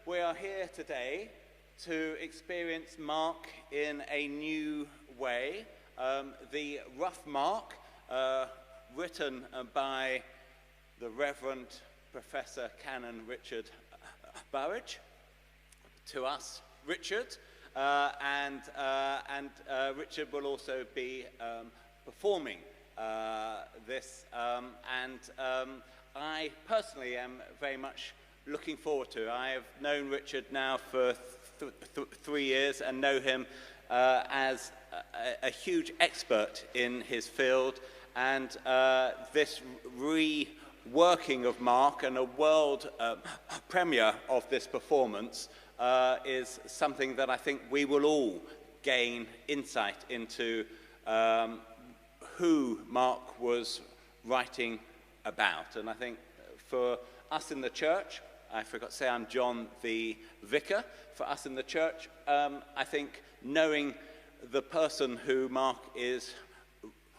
we are here today to experience Mark in a new way. The rough Mark, written by the Reverend Professor Canon Richard Burridge, to us, Richard, and Richard will also be performing this, and I personally am very much looking forward to. I have known Richard now for 3 years and know him as a huge expert in his field, and this reworking of Mark and a world premiere of this performance is something that I think we will all gain insight into who Mark was writing about. And I think for us in the church, I forgot to say I'm John the Vicar. For us in the church, I think knowing the person who Mark is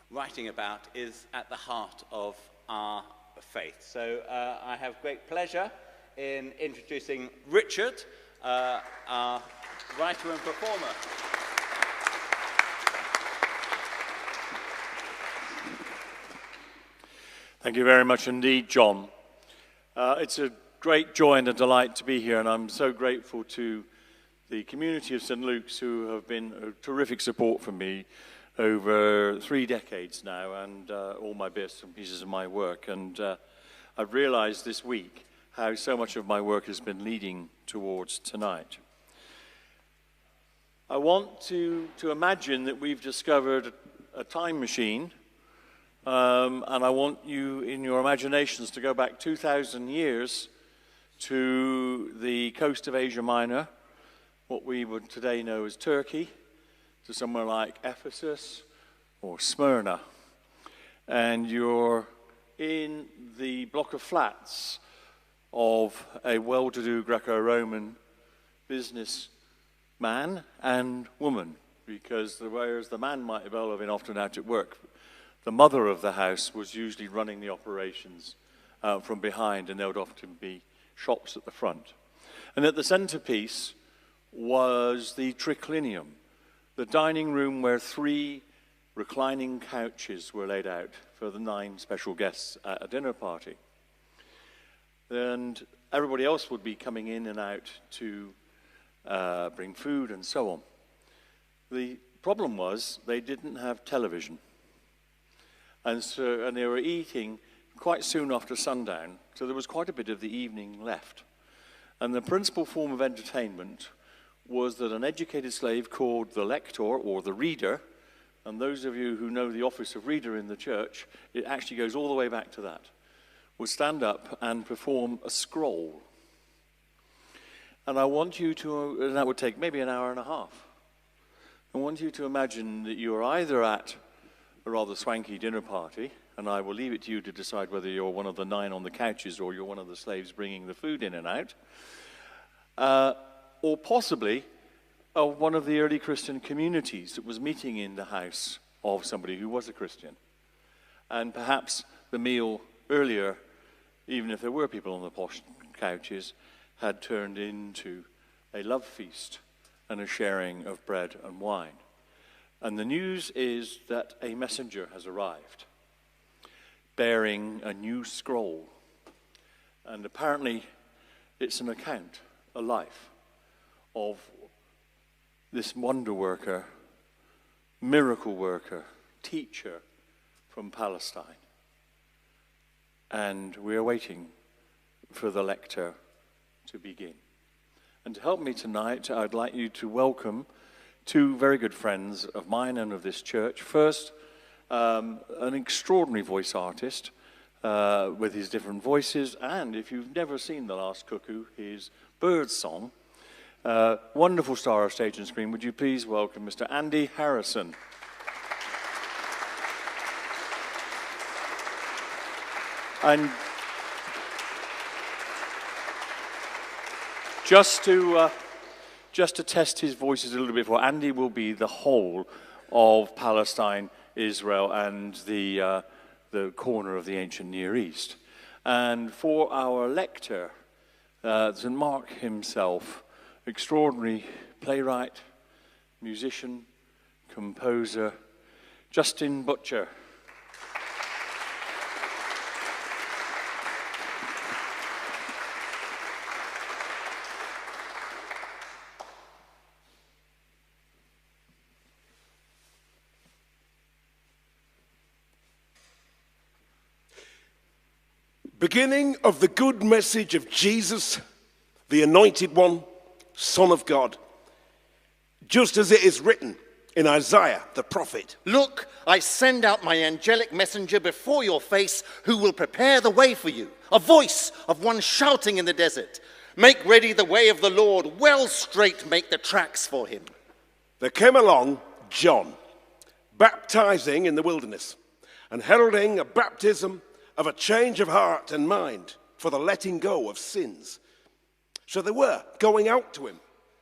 writing about is at the heart of our faith. So I have great pleasure in introducing Richard, our writer and performer. Thank you very much indeed, John. It's a great joy and a delight to be here, and I'm so grateful to the community of St. Luke's who have been a terrific support for me over 3 decades now, and all my bits and pieces of my work. And I've realized this week how so much of my work has been leading towards tonight. I want to imagine that we've discovered a time machine, and I want you in your imaginations to go back 2,000 years to the coast of Asia Minor, what we would today know as Turkey, to somewhere like Ephesus or Smyrna. And you're in the block of flats of a well-to-do Greco-Roman businessman and woman, because whereas the man might well have been often out at work, the mother of the house was usually running the operations from behind, and there would often be shops at the front. And at the centerpiece was the triclinium, the dining room where 3 reclining couches were laid out for the 9 special guests at a dinner party. And everybody else would be coming in and out to bring food and so on. The problem was they didn't have television. And they were eating quite soon after sundown, so there was quite a bit of the evening left. And the principal form of entertainment was that an educated slave called the lector, or the reader, and those of you who know the office of reader in the church, it actually goes all the way back to that, would stand up and perform a scroll. And I want you to, and that would take maybe an hour and a half. I want you to imagine that you're either at a rather swanky dinner party, and I will leave it to you to decide whether you're one of the 9 on the couches or you're one of the slaves bringing the food in and out, or possibly one of the early Christian communities that was meeting in the house of somebody who was a Christian. And perhaps the meal earlier, even if there were people on the posh couches, had turned into a love feast and a sharing of bread and wine. And the news is that a messenger has arrived, bearing a new scroll. And apparently it's an account, a life, of this wonder worker, miracle worker, teacher from Palestine. And we are waiting for the lecture to begin. And to help me tonight, I'd like you to welcome 2 very good friends of mine and of this church. First, an extraordinary voice artist with his different voices, and if you've never seen The Last Cuckoo, his bird song. Wonderful star of stage and screen. Would you please welcome Mr. Andy Harrison. And just to test his voices a little bit, for Andy will be the whole of Palestine, Israel, and the corner of the ancient Near East. And for our lector, St. Mark himself, extraordinary playwright, musician, composer, Justin Butcher. Beginning of the good message of Jesus, the Anointed One, Son of God, just as it is written in Isaiah the prophet. Look, I send out my angelic messenger before your face, who will prepare the way for you. A voice of one shouting in the desert, make ready the way of the Lord, well straight make the tracks for him. There came along John, baptizing in the wilderness, and heralding a baptism of a change of heart and mind for the letting go of sins. So they were going out to him,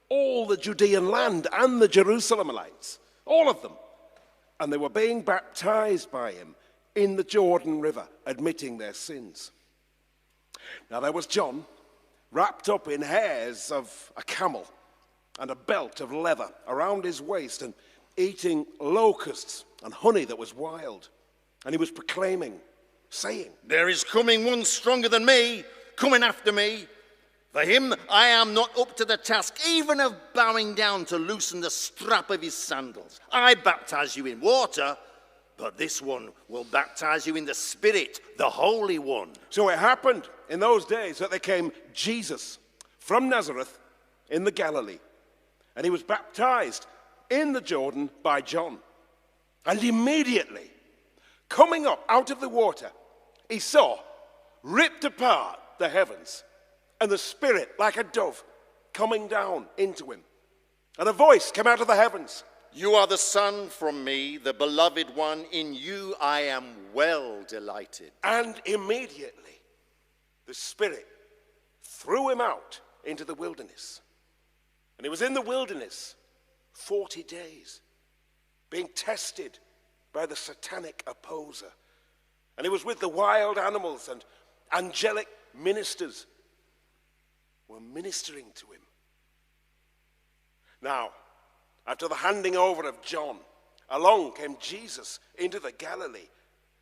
all the Judean land and the Jerusalemites, all of them. And they were being baptized by him in the Jordan River, admitting their sins. Now there was John, wrapped up in hairs of a camel and a belt of leather around his waist, and eating locusts and honey that was wild. And he was proclaiming, saying, there is coming one stronger than me, coming after me. For him I am not up to the task, even of bowing down to loosen the strap of his sandals. I baptize you in water, but this one will baptize you in the Spirit, the Holy One. So it happened in those days that there came Jesus from Nazareth in the Galilee, and he was baptized in the Jordan by John. And immediately, coming up out of the water, he saw, ripped apart the heavens, and the Spirit like a dove coming down into him. And a voice came out of the heavens. You are the Son from me, the beloved one. In you I am well delighted. And immediately the Spirit threw him out into the wilderness. And he was in the wilderness 40 days, being tested by the satanic opposer. And he was with the wild animals, and angelic ministers were ministering to him. Now, after the handing over of John, along came Jesus into the Galilee,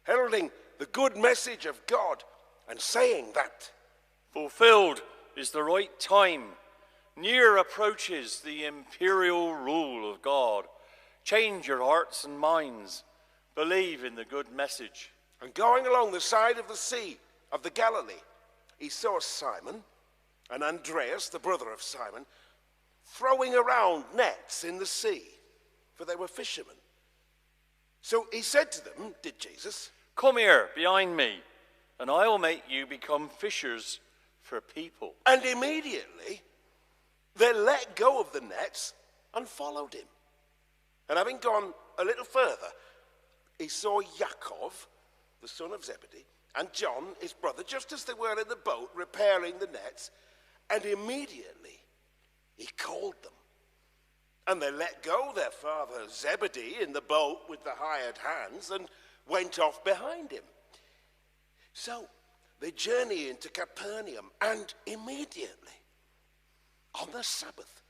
heralding the good message of God and saying that Fulfilled is the right time. Near approaches the imperial rule of God. Change your hearts and minds. Believe in the good message. And going along the side of the sea of the Galilee, he saw Simon and Andreas, the brother of Simon, throwing around nets in the sea, for they were fishermen. So he said to them, did Jesus, come here behind me, and I will make you become fishers for people. And immediately they let go of the nets and followed him. And having gone a little further, he saw Yaakov, the son of Zebedee, and John, his brother, just as they were in the boat repairing the nets, and immediately he called them. And they let go their father Zebedee in the boat with the hired hands and went off behind him. So they journeyed into Capernaum, and immediately on the Sabbath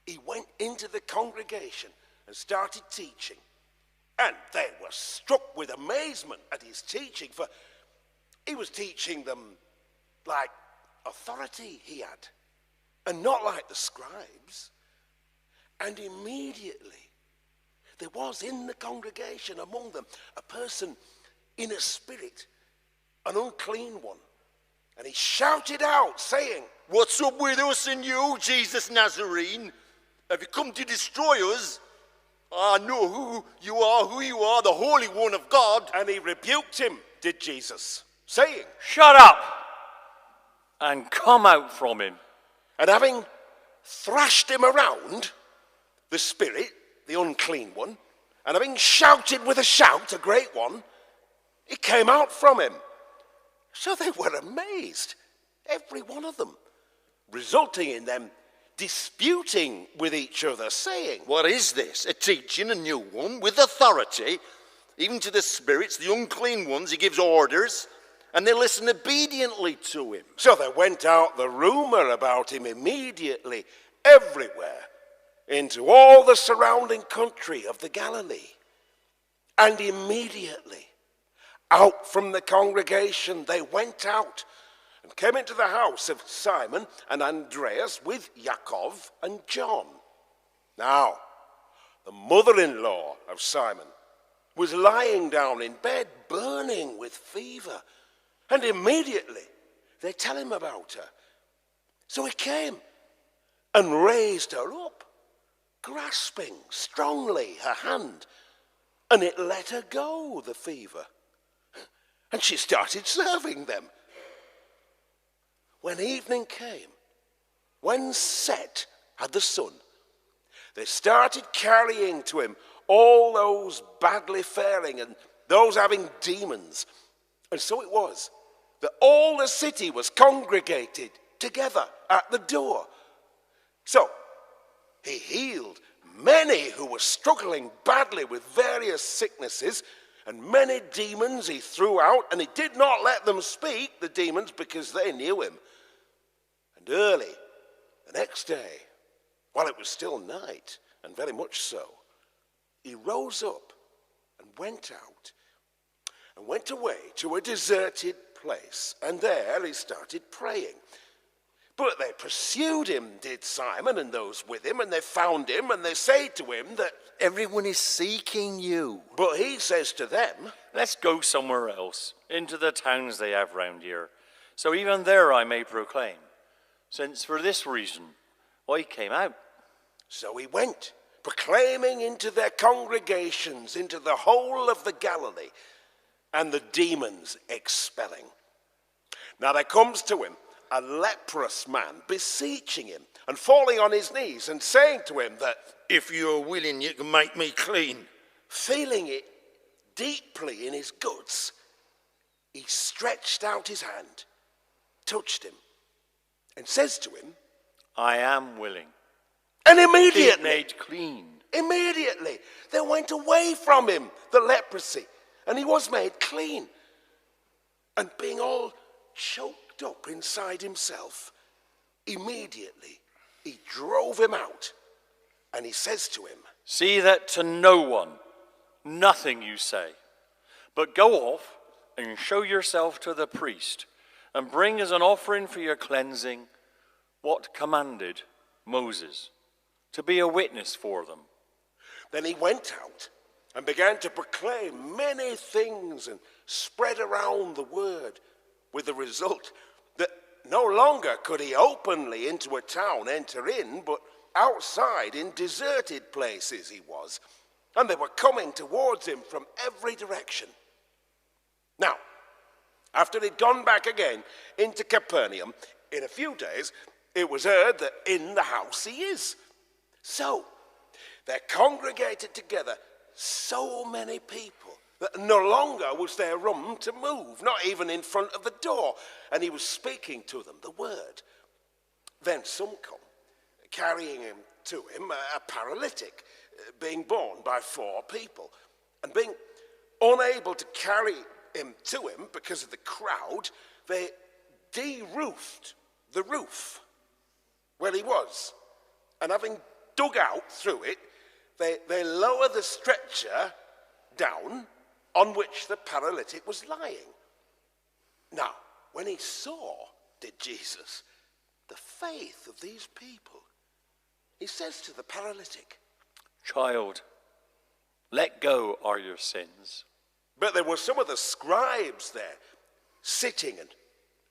he went into the congregation and started teaching. And they were struck with amazement at his teaching, for he was teaching them like authority he had, and not like the scribes. And immediately there was in the congregation among them a person in a spirit, an unclean one. And he shouted out, saying, what's up with us and you, Jesus Nazarene? Have you come to destroy us? I know who you are, the Holy One of God. And he rebuked him, did Jesus, saying, shut up and come out from him. And having thrashed him around, the spirit, the unclean one, and having shouted with a shout, a great one, he came out from him. So they were amazed, every one of them, resulting in them disputing with each other, saying, what is this? A teaching, a new one, with authority, even to the spirits, the unclean ones, he gives orders, and they listened obediently to him. So there went out the rumor about him immediately, everywhere, into all the surrounding country of the Galilee. And immediately, out from the congregation, they went out and came into the house of Simon and Andreas with Yaakov and John. Now, the mother-in-law of Simon was lying down in bed, burning with fever. And immediately they tell him about her. So he came and raised her up, grasping strongly her hand, and it let her go, the fever. And she started serving them. When evening came, when set had the sun, they started carrying to him all those badly faring and those having demons. And so it was that all the city was congregated together at the door. So he healed many who were struggling badly with various sicknesses, and many demons he threw out, and he did not let them speak, the demons, because they knew him. And early the next day, while it was still night, and very much so, he rose up and went out and went away to a deserted place, and there he started praying. But they pursued him, did Simon and those with him, and they found him, and they say to him that Everyone is seeking you. But he says to them, Let's go somewhere else, into the towns they have round here, so even there I may proclaim, since for this reason I came out. So he went, proclaiming into their congregations, into the whole of the Galilee, and the demons expelling. Now there comes to him a leprous man, beseeching him, and falling on his knees, and saying to him that, If you're willing, you can make me clean. feeling it deeply in his guts, he stretched out his hand, touched him, and says to him, I am willing. and Be immediately, made clean. there went away from him the leprosy, and he was made clean. And being all choked up inside himself, immediately he drove him out, and he says to him, See that to no one, nothing you say, but go off and show yourself to the priest, and bring as an offering for your cleansing what commanded Moses, to be a witness for them. Then he went out and began to proclaim many things and spread around the word, with the result that no longer could he openly into a town enter in, but outside in deserted places he was, and they were coming towards him from every direction. Now, after he'd gone back again into Capernaum, in a few days it was heard that in the house he is. So there congregated together so many people that no longer was there room to move, not even in front of the door, and he was speaking to them the word. Then some come, carrying him to him, a paralytic, being borne by 4 people, and being unable to carry him to him because of the crowd, they de-roofed the roof where he was, and having dug out through it, they lowered the stretcher down on which the paralytic was lying. Now, when he saw, did Jesus, the faith of these people, he says to the paralytic, Child, let go are your sins. But there were some of the scribes there, sitting and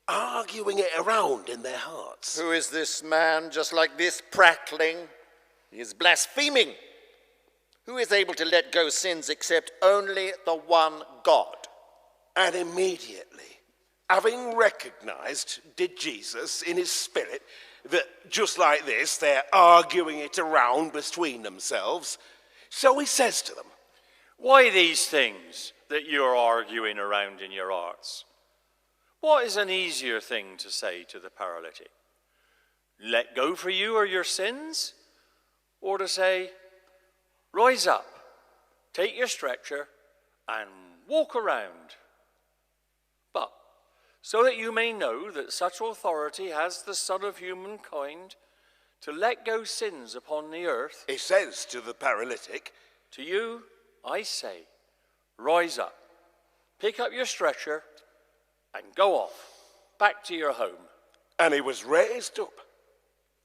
arguing it around in their hearts. Who is this man just like this, prattling? He is blaspheming. Who is able to let go sins except only the one God? And immediately, having recognized, did Jesus, in his spirit, that just like this, they're arguing it around between themselves, so he says to them, Why these things that you're arguing around in your hearts? What is an easier thing to say to the paralytic? Let go for you are your sins? Or to say, Rise up, take your stretcher, and walk around? But so that you may know that such authority has the Son of Humankind to let go sins upon the earth. He says to the paralytic, To you, I say, rise up, pick up your stretcher, and go off, back to your home. and he was raised up,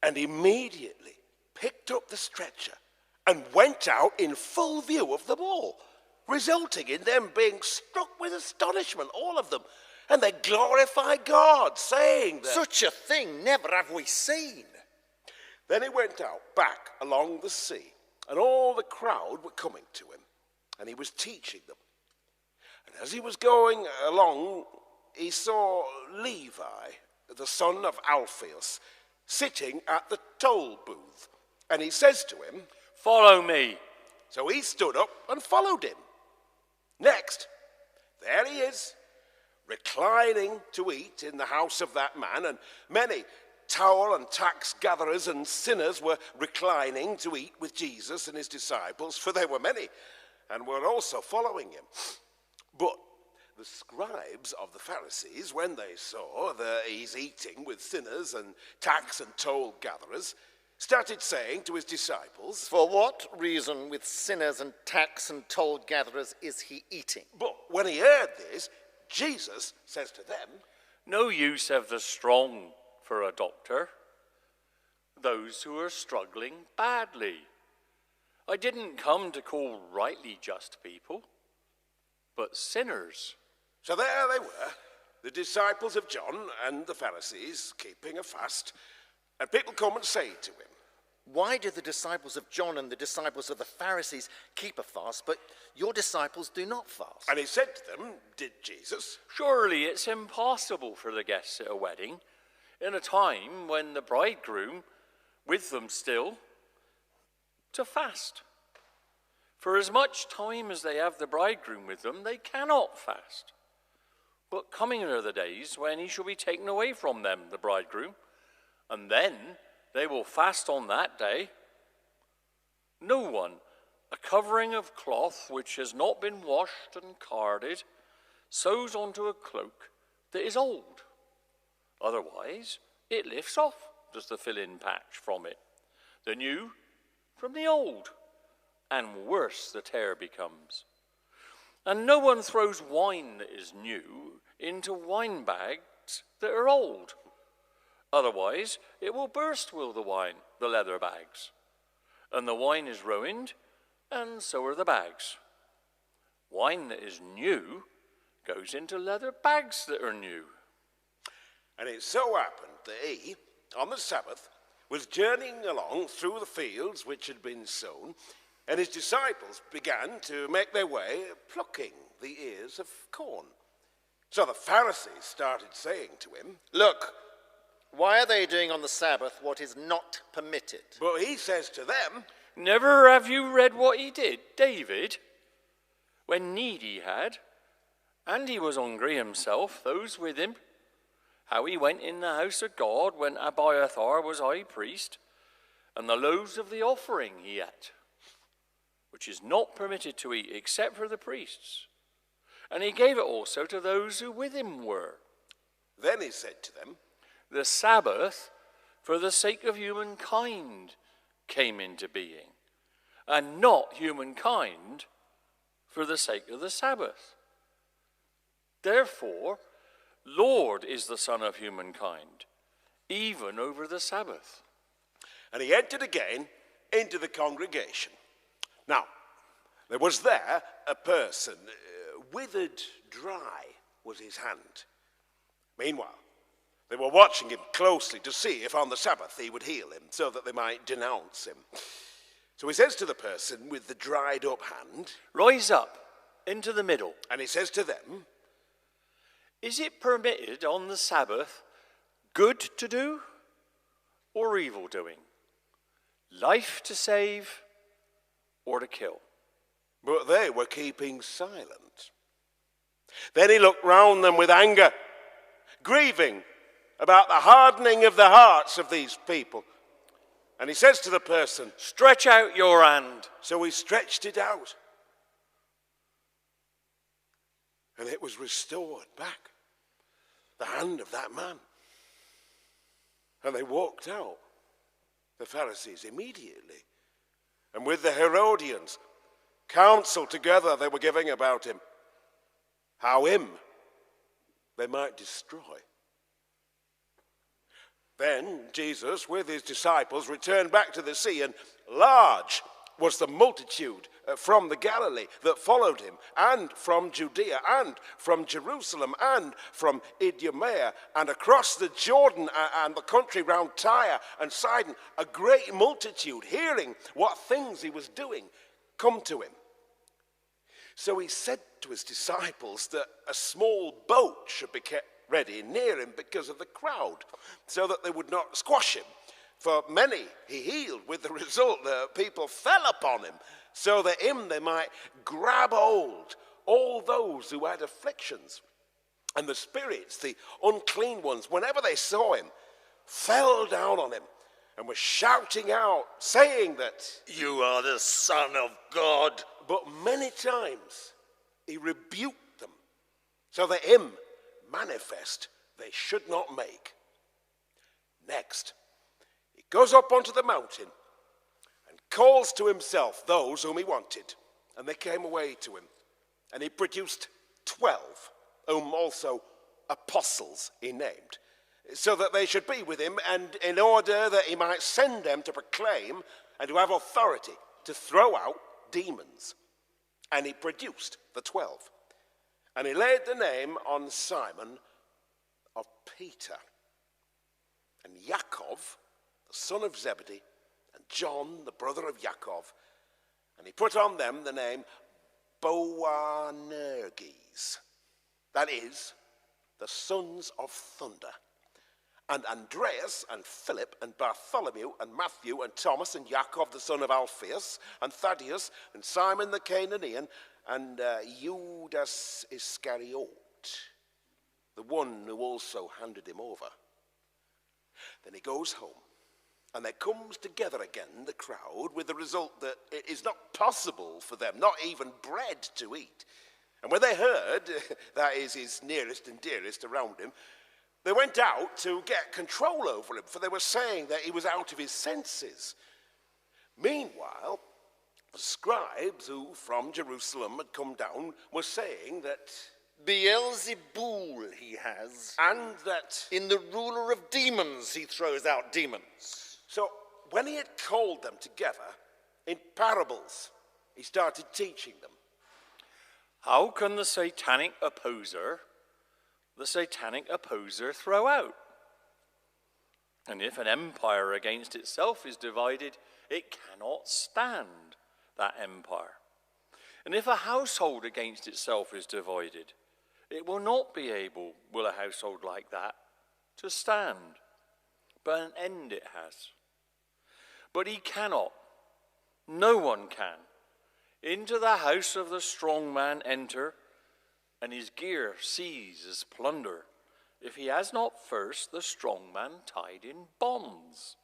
and immediately picked up the stretcher and went out in full view of them all, resulting in them being struck with astonishment, all of them. And they glorified God, saying that... Such a thing never have we seen. Then he went out back along the sea, and all the crowd were coming to him, and he was teaching them. And as he was going along, he saw Levi, the son of Alphaeus, sitting at the toll booth. And he says to him, Follow me. So he stood up and followed him. Next, there he is, reclining to eat in the house of that man, and many toll and tax gatherers and sinners were reclining to eat with Jesus and his disciples, for they were many, and were also following him. But the scribes of the Pharisees, when they saw that he's eating with sinners and tax and toll gatherers, started saying to his disciples, For what reason with sinners and tax and toll gatherers is he eating? But when he heard this, Jesus says to them, No use have the strong for a doctor, those who are struggling badly. I didn't come to call rightly just people, but sinners. So there they were, the disciples of John and the Pharisees, keeping a fast. And people come and say to him, Why do the disciples of John and the disciples of the Pharisees keep a fast, but your disciples do not fast? and he said to them, Did Jesus? Surely it's impossible for the guests at a wedding, in a time when the bridegroom, with them still, to fast. For as much time as they have the bridegroom with them, they cannot fast. But coming are the days when he shall be taken away from them, the bridegroom, and then they will fast on that day. No one, a covering of cloth which has not been washed and carded, sews onto a cloak that is old. Otherwise, it lifts off, does the fill-in patch from it, the new from the old, and worse the tear becomes. And no one throws wine that is new into wine bags that are old. Otherwise, it will burst will the wine, the leather bags. And the wine is ruined, and so are the bags. Wine that is new goes into leather bags that are new. And it so happened that he, on the Sabbath, was journeying along through the fields which had been sown, and his disciples began to make their way plucking the ears of corn. So the Pharisees started saying to him, Look, why are they doing on the Sabbath what is not permitted? but he says to them, Never have you read what he did, David, when need he had, and he was hungry himself, those with him, how he went in the house of God when Abiathar was high priest, and the loaves of the offering he ate, which is not permitted to eat except for the priests. And he gave it also to those who with him were. Then he said to them, The Sabbath, for the sake of humankind, came into being, and not humankind for the sake of the Sabbath. Therefore, Lord is the Son of humankind, even over the Sabbath. and he entered again into the congregation. Now, there was there a person, withered dry was his hand. Meanwhile, they were watching him closely to see if on the Sabbath he would heal him, so that they might denounce him. So he says to the person with the dried up hand, Rise up into the middle. and he says to them, Is it permitted on the Sabbath good to do or evil doing? Life to save or to kill? but they were keeping silent. Then he looked round them with anger, grieving about the hardening of the hearts of these people. And he says to the person, Stretch out your hand. so he stretched it out, and it was restored back. the hand of that man. And they walked out, the Pharisees, immediately. And with the Herodians, counsel together they were giving about him, how him they might destroy. Then Jesus, with his disciples, returned back to the sea, and large was the multitude from the Galilee that followed him, and from Judea, and from Jerusalem, and from Idumea, and across the Jordan and the country round Tyre and Sidon, a great multitude, hearing what things he was doing, come to him. So he said to his disciples that a small boat should be kept ready near him because of the crowd, so that they would not squash him. For many he healed, with the result that people fell upon him, so that him they might grab hold, all those who had afflictions. And the spirits, the unclean ones, whenever they saw him, fell down on him, and were shouting out, saying that, "You are the Son of God." But many times he rebuked them, so that him manifest they should not make. Next, he goes up onto the mountain and calls to himself those whom he wanted, and they came away to him. And he produced 12, whom also apostles he named, so that they should be with him, and in order that he might send them to proclaim and to have authority to throw out demons. And he produced the 12. And he laid the name on Simon of Peter, and Yaakov, the son of Zebedee, and John, the brother of Yaakov. And he put on them the name Boanerges, that is, the sons of thunder. And Andreas, and Philip, and Bartholomew, and Matthew, and Thomas, and Yaakov, the son of Alphaeus, and Thaddeus, and Simon the Canaanian, and Judas Iscariot, the one who also handed him over. Then he goes home, and there comes together again the crowd, with the result that it is not possible for them, not even bread to eat. And when they heard, that is his nearest and dearest around him, they went out to get control over him, for they were saying that he was out of his senses. Meanwhile, the scribes who from Jerusalem had come down were saying that Beelzebul he has, and that in the ruler of demons he throws out demons. So when he had called them together in parables, he started teaching them. How can the satanic opposer throw out? And if an empire against itself is divided, it cannot stand that empire. And if a household against itself is divided, it will not be able, will a household like that, to stand. But an end it has. But he cannot, no one can, into the house of the strong man enter, and his gear seize as plunder, if he has not first the strong man tied in bonds.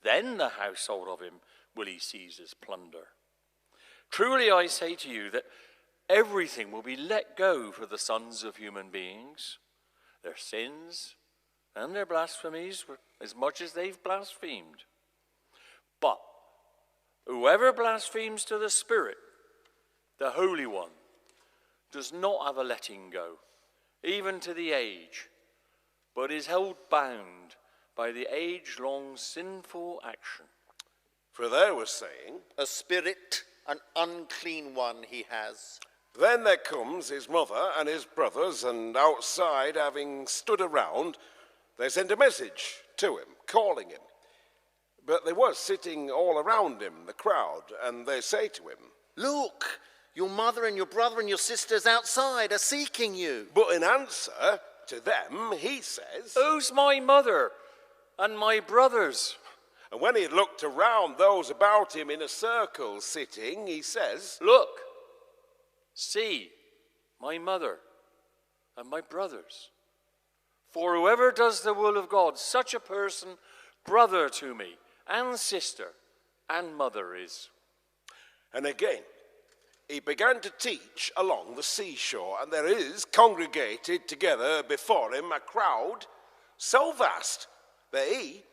Then the household of him will he seize as plunder. Truly I say to you that everything will be let go for the sons of human beings, their sins and their blasphemies, as much as they've blasphemed. But whoever blasphemes to the Spirit, the Holy One, does not have a letting go, even to the age, but is held bound by the age-long sinful action. For they were saying, A spirit, an unclean one he has. Then there comes his mother and his brothers, and outside, having stood around, they sent a message to him, calling him. But they were sitting all around him, the crowd, and they say to him, Look, your mother and your brother and your sisters outside are seeking you. But in answer to them, he says, Who's my mother and my brothers? And when he had looked around those about him in a circle sitting, he says, Look, see my mother and my brothers. For whoever does the will of God, such a person, brother to me, and sister, and mother is. And again, he began to teach along the seashore, and there is congregated together before him a crowd so vast that he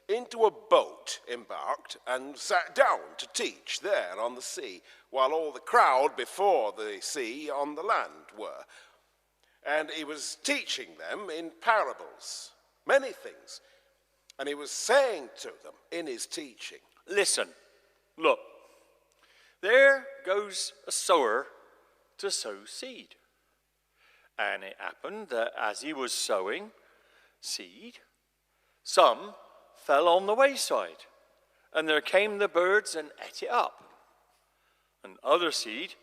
into a boat embarked and sat down to teach there on the sea, while all the crowd before the sea on the land were. And he was teaching them in parables, many things. And he was saying to them in his teaching, Listen, look, there goes a sower to sow seed. And it happened that as he was sowing seed, some fell on the wayside, and there came the birds and ate it up. And other seed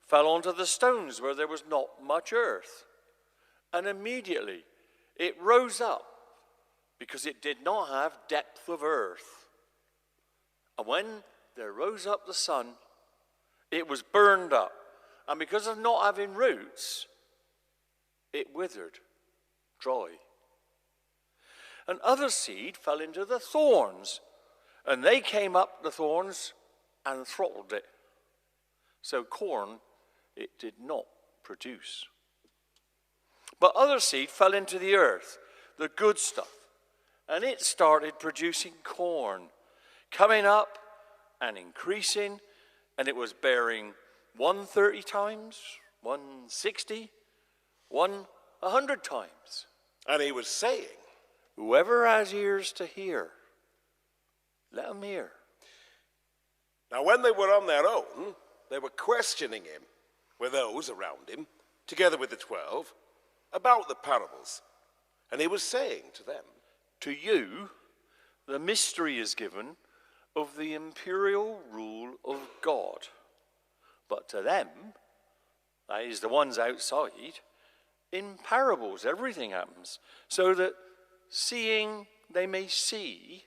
fell onto the stones where there was not much earth. And immediately it rose up, because it did not have depth of earth. And when there rose up the sun, it was burned up. And because of not having roots, it withered, dry. And other seed fell into the thorns, and they came up the thorns and throttled it. So corn it did not produce. But other seed fell into the earth, the good stuff, and it started producing corn, coming up and increasing, and it was bearing 130 times, 160, 100 times. and he was saying, Whoever has ears to hear, let him hear. Now when they were on their own, they were questioning him with those around him, together with the 12, about the parables. And he was saying to them, To you, the mystery is given of the imperial rule of God. But to them, that is the ones outside, in parables everything happens, so that seeing they may see,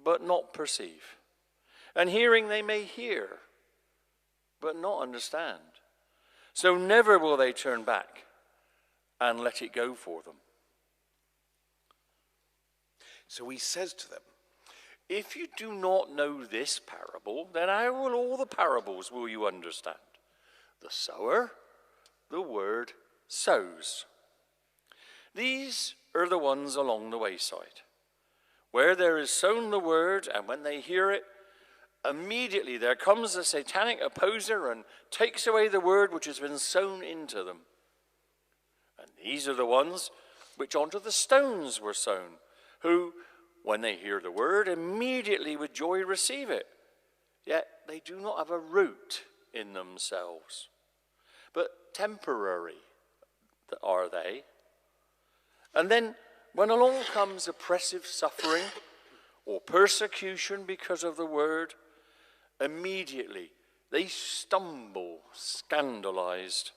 but not perceive. And hearing they may hear, but not understand. So never will they turn back and let it go for them. so he says to them, If you do not know this parable, then how will all the parables will you understand? The sower, the word, sows. These are the ones along the wayside, where there is sown the word, and when they hear it, immediately there comes a satanic opposer and takes away the word which has been sown into them. And these are the ones which onto the stones were sown, who, when they hear the word, immediately with joy receive it. Yet they do not have a root in themselves, but temporary are they. And then when along comes oppressive suffering or persecution because of the word, immediately they stumble, scandalized.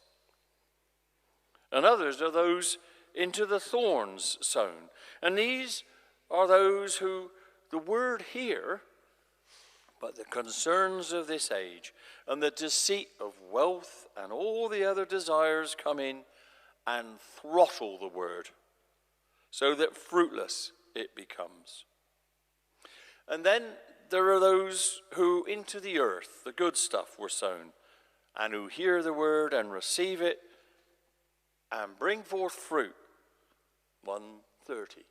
And others are those into the thorns sown. And these are those who the word hear, but the concerns of this age and the deceit of wealth and all the other desires come in and throttle the word, so that fruitless it becomes. And then there are those who into the earth, the good stuff, were sown, and who hear the word and receive it and bring forth fruit, 130,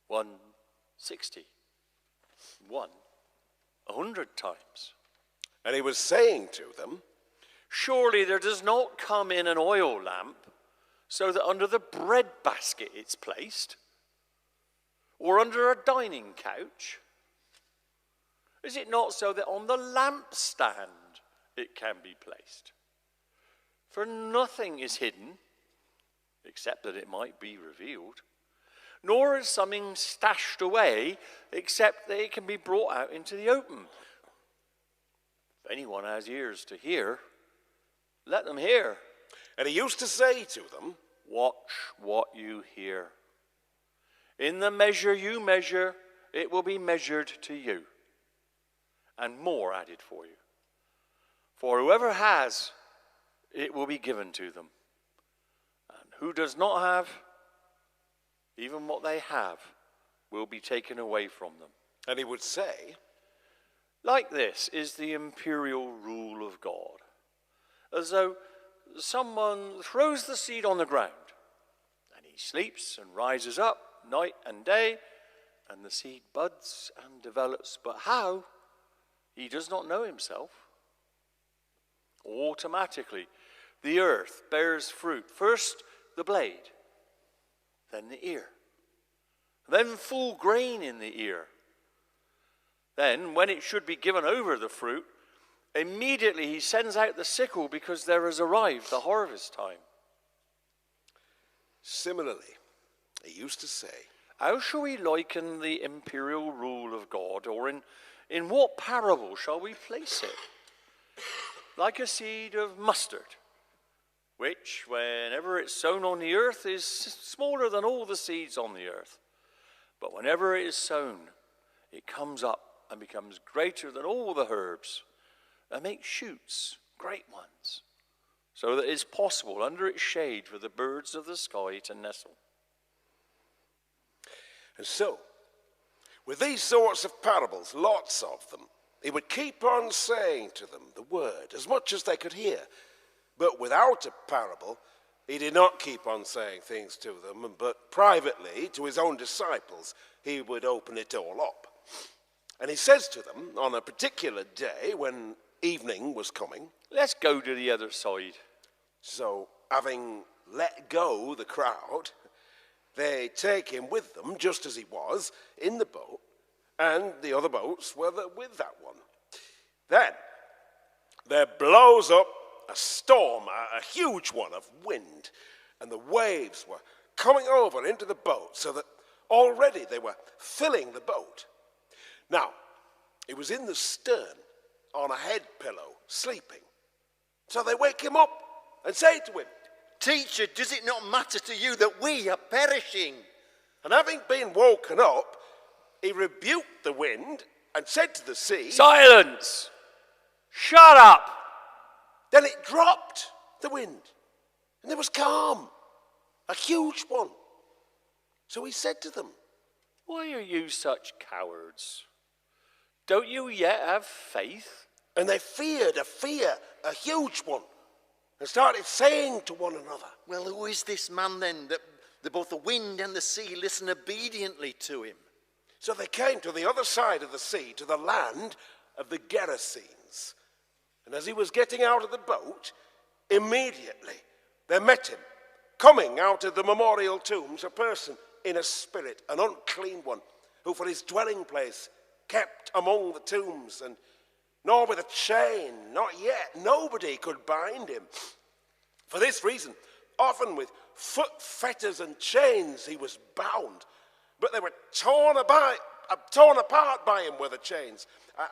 160, 100 times. and he was saying to them, Surely there does not come in an oil lamp so that under the bread basket it's placed, or under a dining couch. Is it not so that on the lampstand it can be placed? For nothing is hidden, except that it might be revealed, nor is something stashed away, except that it can be brought out into the open. If anyone has ears to hear, let them hear. and he used to say to them, Watch what you hear. In the measure you measure, it will be measured to you, and more added for you. For whoever has, it will be given to them. And who does not have, even what they have will be taken away from them. and he would say, Like this is the imperial rule of God. as though someone throws the seed on the ground, and he sleeps and rises up night and day, and the seed buds and develops. But how? He does not know himself. Automatically, the earth bears fruit. First the blade, then the ear, then full grain in the ear. Then, when it should be given over the fruit, immediately he sends out the sickle because there has arrived the harvest time. Similarly, he used to say, how shall we liken the imperial rule of God, or in what parable shall we place it? Like a seed of mustard, which, whenever it's sown on the earth, is smaller than all the seeds on the earth. But whenever it is sown, it comes up and becomes greater than all the herbs, and makes shoots, great ones, so that it is possible under its shade for the birds of the sky to nestle. and so, with these sorts of parables, lots of them, he would keep on saying to them the word as much as they could hear. But without a parable, he did not keep on saying things to them, but privately to his own disciples, he would open it all up. And he says to them on a particular day when evening was coming, let's go to the other side. So, having let go the crowd, they take him with them, just as he was, in the boat, and the other boats were with that one. Then there blows up a storm, a huge one of wind, and the waves were coming over into the boat, so that already they were filling the boat. Now, he was in the stern on a head pillow, sleeping. So they wake him up and say to him, Teacher, does it not matter to you that we are perishing? and having been woken up, he rebuked the wind and said to the sea, Silence! Shut up! Then it dropped, the wind, and there was calm, a huge one. So he said to them, Why are you such cowards? Don't you yet have faith? and they feared a huge one, and started saying to one another, Well, who is this man then that both the wind and the sea listen obediently to him? So they came to the other side of the sea, to the land of the Gerasenes. And as he was getting out of the boat, immediately they met him, coming out of the memorial tombs, a person in a spirit, an unclean one, who for his dwelling place kept among the tombs, and nor with a chain, not yet, nobody could bind him. For this reason, often with foot fetters and chains he was bound, but they were torn apart by him were the chains,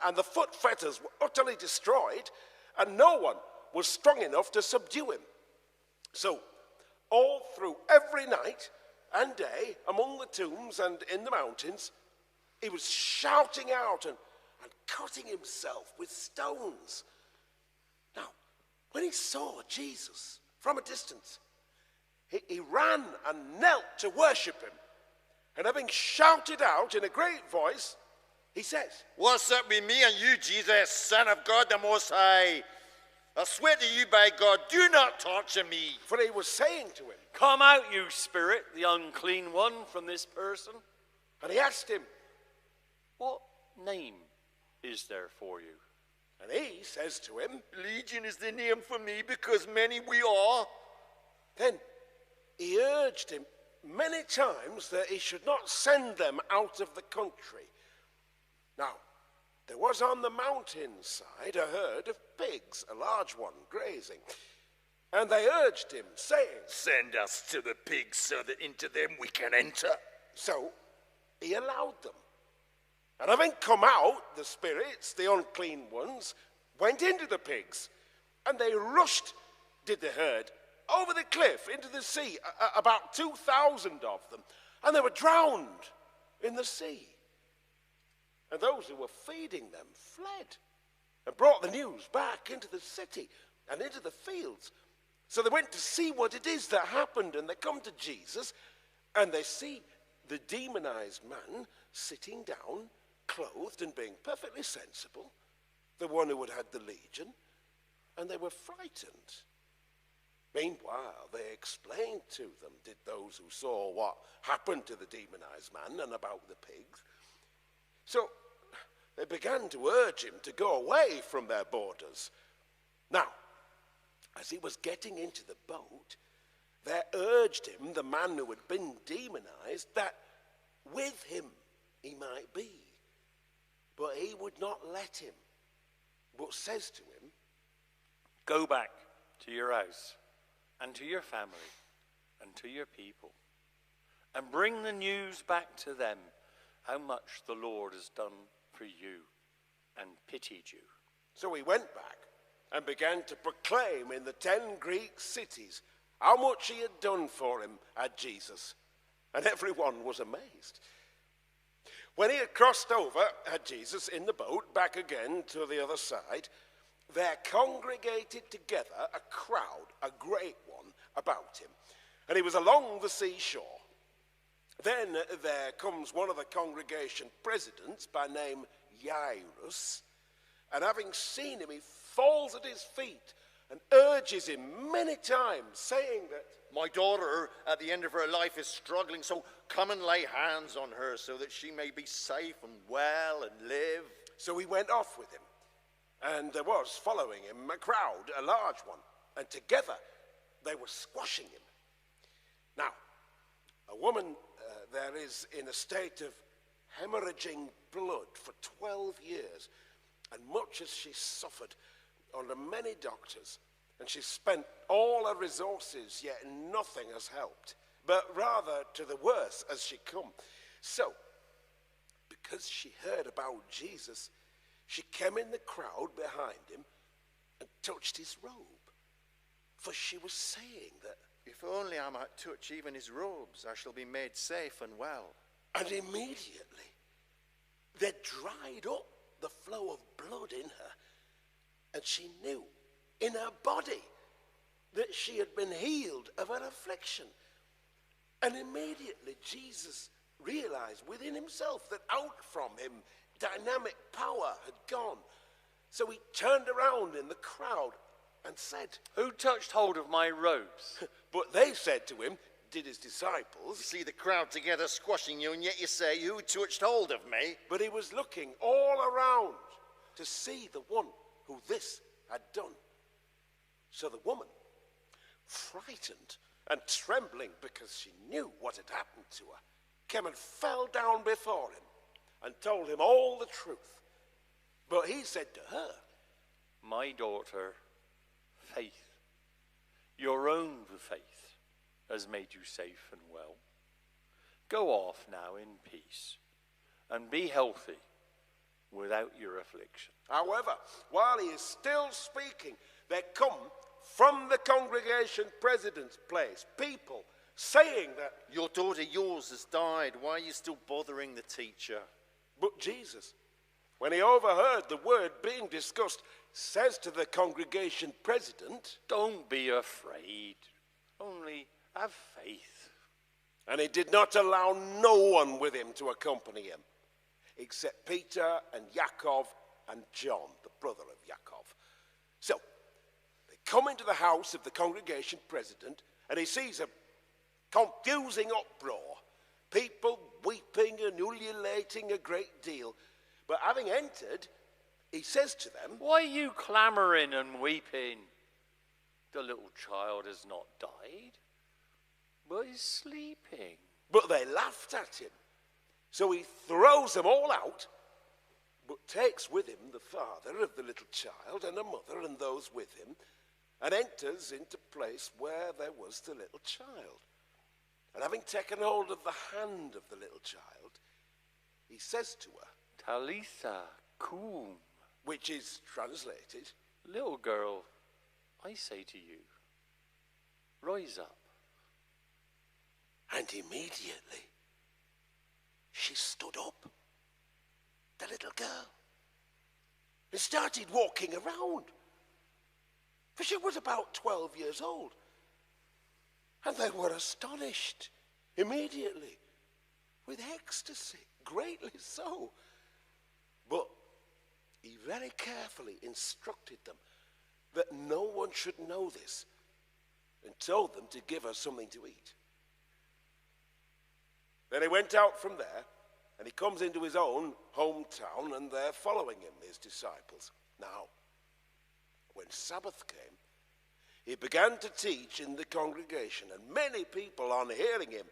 and the foot fetters were utterly destroyed, and no one was strong enough to subdue him. So, all through every night and day, among the tombs and in the mountains, he was shouting out and cutting himself with stones. Now, when he saw Jesus from a distance, he ran and knelt to worship him. And having shouted out in a great voice, he says, What's up with me and you, Jesus, Son of God the Most High? I swear to you by God, do not torture me. For he was saying to him, Come out, you spirit, the unclean one, from this person. and he asked him, What name is there for you? and he says to him, Legion is the name for me because many we are. Then he urged him many times that he should not send them out of the country. Now, there was on the mountainside a herd of pigs, a large one, grazing. And they urged him, saying, Send us to the pigs so that into them we can enter. So he allowed them. And having come out, the spirits, the unclean ones, went into the pigs. And they rushed, did the herd, over the cliff into the sea, about 2,000 of them. And they were drowned in the sea. And those who were feeding them fled and brought the news back into the city and into the fields. So they went to see what it is that happened, and they come to Jesus, and they see the demonized man sitting down, clothed and being perfectly sensible, the one who had had the legion, and they were frightened. Meanwhile, they explained to them, did those who saw what happened to the demonized man and about the pigs. So they began to urge him to go away from their borders. Now, as he was getting into the boat, they urged him, the man who had been demonized, that with him he might be. But he would not let him, but says to him, "Go back to your house and to your family and to your people, and bring the news back to them how much the Lord has done for you and pitied you." So he went back and began to proclaim in the 10 Greek cities how much he had done for him at Jesus, and everyone was amazed. When he had crossed over at Jesus in the boat back again to the other side, there congregated together a crowd, a great one, about him, and he was along the seashore. Then there comes one of the congregation presidents by name Jairus, and having seen him, he falls at his feet and urges him many times, saying that, "My daughter, at the end of her life, is struggling, so come and lay hands on her so that she may be safe and well and live." So he went off with him, and there was following him a crowd, a large one, and together they were squashing him. Now, a woman there is in a state of hemorrhaging blood for 12 years, and much as she suffered under many doctors, and she spent all her resources, yet nothing has helped, but rather to the worse as she come. So, because she heard about Jesus, she came in the crowd behind him and touched his robe, for she was saying that, "If only I might touch even his robes, I shall be made safe and well." and immediately there dried up the flow of blood in her, and she knew in her body that she had been healed of her affliction. And immediately Jesus realized within himself that out from him dynamic power had gone. So he turned around in the crowd and said, "Who touched hold of my robes?" but they said to him, did his disciples, You see the crowd together squashing you, and yet you say, "Who touched hold of me?" but he was looking all around to see the one who this had done. So the woman, frightened and trembling because she knew what had happened to her, came and fell down before him and told him all the truth. But he said to her, "My daughter, faith, your own faith has made you safe and well. Go off now in peace and be healthy without your affliction." However, while he is still speaking, there come from the congregation president's place people saying that, "Your daughter, yours, has died. Why are you still bothering the teacher?" but Jesus, when he overheard the word being discussed, says to the congregation president, "Don't be afraid, only have faith." and he did not allow no one with him to accompany him, except Peter and Yaakov and John, the brother of Yaakov. So, they come into the house of the congregation president, and he sees a confusing uproar, people weeping and ululating a great deal. But having entered, he says to them, "Why are you clamoring and weeping? The little child has not died, but is sleeping." but they laughed at him. So he throws them all out, but takes with him the father of the little child and the mother and those with him, and enters into place where there was the little child. And having taken hold of the hand of the little child, he says to her, "Talitha cum," which is translated, little girl, I say to you, rise up. and immediately she stood up, the little girl, and started walking around. For she was about 12 years old. And they were astonished immediately with ecstasy, greatly so. But he very carefully instructed them that no one should know this, and told them to give her something to eat. Then he went out from there, and he comes into his own hometown, and they're following him, his disciples. Now, when Sabbath came, he began to teach in the congregation, and many people, on hearing him,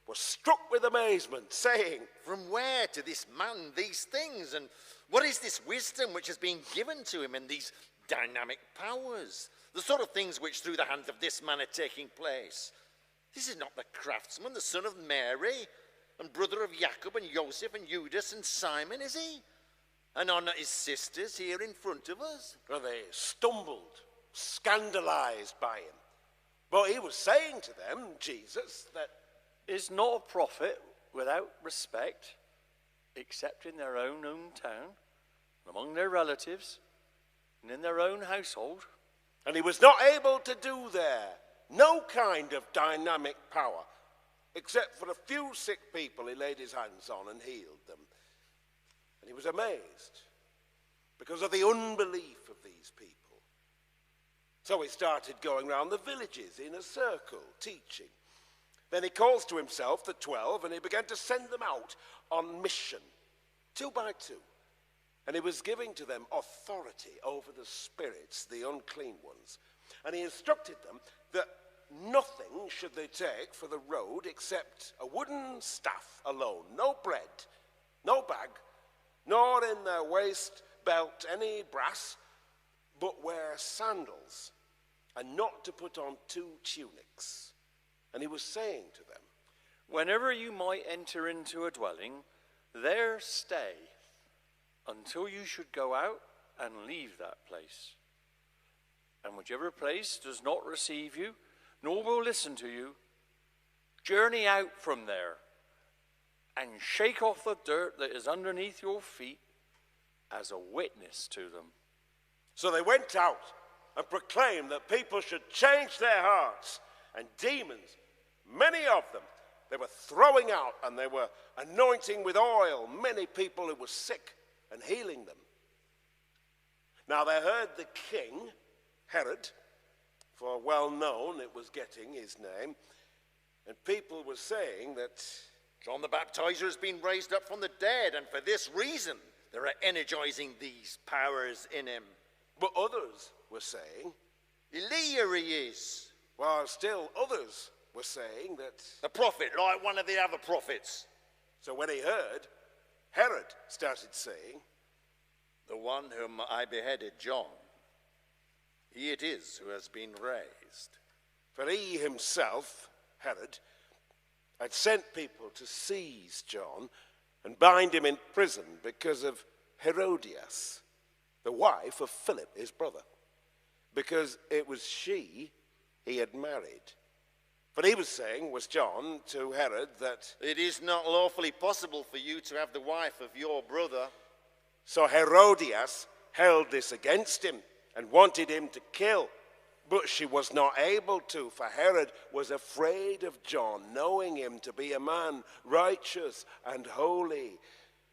were struck with amazement, saying, From where to this man these things? And what is this wisdom which has been given to him, and these dynamic powers? The sort of things which through the hands of this man are taking place. This is not the craftsman, the son of Mary, and brother of Jacob and Joseph and Judas and Simon, is he? And are not his sisters here in front of us? Well, they stumbled, scandalized by him. But he was saying to them, Jesus, that Is not a prophet without respect, except in their own hometown, among their relatives, and in their own household? and he was not able to do there no kind of dynamic power, except for a few sick people he laid his hands on and healed them. And he was amazed because of the unbelief of these people. So he started going around the villages in a circle, teaching. Then he calls to himself the 12, and he began to send them out on mission, 2 by 2. And he was giving to them authority over the spirits, the unclean ones. And he instructed them that nothing should they take for the road except a wooden staff alone, no bread, no bag, nor in their waist belt any brass, but wear sandals, and not to put on 2 tunics. And he was saying to them, Whenever you might enter into a dwelling, there stay, until you should go out and leave that place. And whichever place does not receive you, nor will listen to you, journey out from there, and shake off the dirt that is underneath your feet as a witness to them. So they went out and proclaimed that people should change their hearts, and demons, many of them, they were throwing out, and they were anointing with oil many people who were sick and healing them. Now they heard the king, Herod, for well known it was getting his name, and people were saying that John the Baptizer has been raised up from the dead, and for this reason they are energizing these powers in him. but others were saying, Elijah he is, while still others were saying that. a prophet like one of the other prophets. So when he heard, Herod started saying, The one whom I beheaded, John, he it is who has been raised. for he himself, Herod, had sent people to seize John and bind him in prison because of Herodias, the wife of Philip, his brother, because it was she he had married. But he was saying, was John, to Herod that, It is not lawfully possible for you to have the wife of your brother. so Herodias held this against him and wanted him to kill. But she was not able to, for Herod was afraid of John, knowing him to be a man righteous and holy.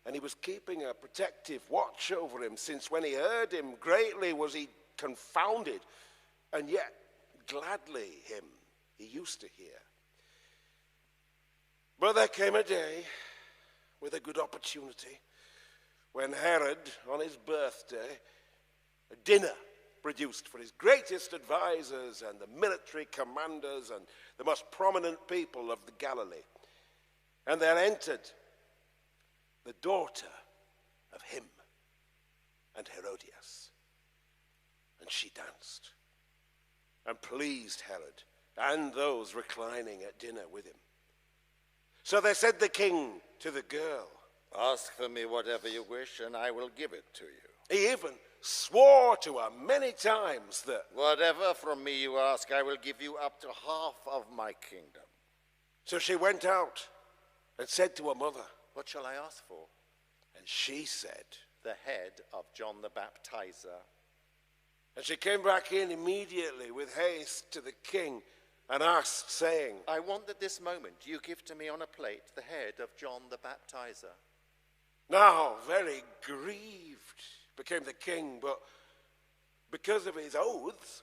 And he was keeping a protective watch over him, since when he heard him, greatly was he confounded, and yet gladly him he used to hear. But there came a day with a good opportunity when Herod, on his birthday, a dinner produced for his greatest advisors and the military commanders and the most prominent people of the Galilee. And there entered the daughter of him and Herodias. And she danced and pleased Herod and those reclining at dinner with him. So they said the king to the girl, Ask for me whatever you wish, and I will give it to you. he even swore to her many times that, Whatever from me you ask, I will give you up to half of my kingdom. so she went out and said to her mother, What shall I ask for? and she said, The head of John the Baptizer. and she came back in immediately with haste to the king and asked, saying, I want that this moment you give to me on a plate the head of John the Baptizer. Now very grieved became the king, but because of his oaths,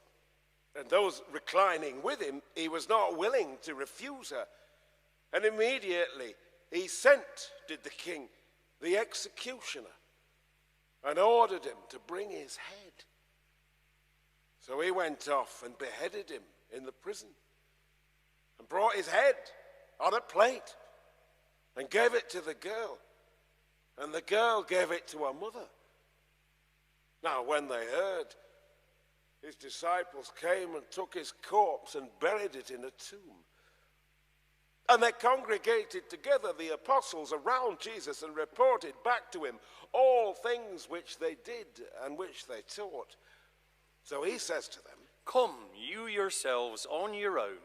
and those reclining with him, he was not willing to refuse her. And immediately he sent, did the king, the executioner, and ordered him to bring his head. So he went off and beheaded him in the prison, and brought his head on a plate, and gave it to the girl, and the girl gave it to her mother. Now when they heard, his disciples came and took his corpse and buried it in a tomb. And they congregated together the apostles around Jesus and reported back to him all things which they did and which they taught. So he says to them, "Come, you yourselves on your own,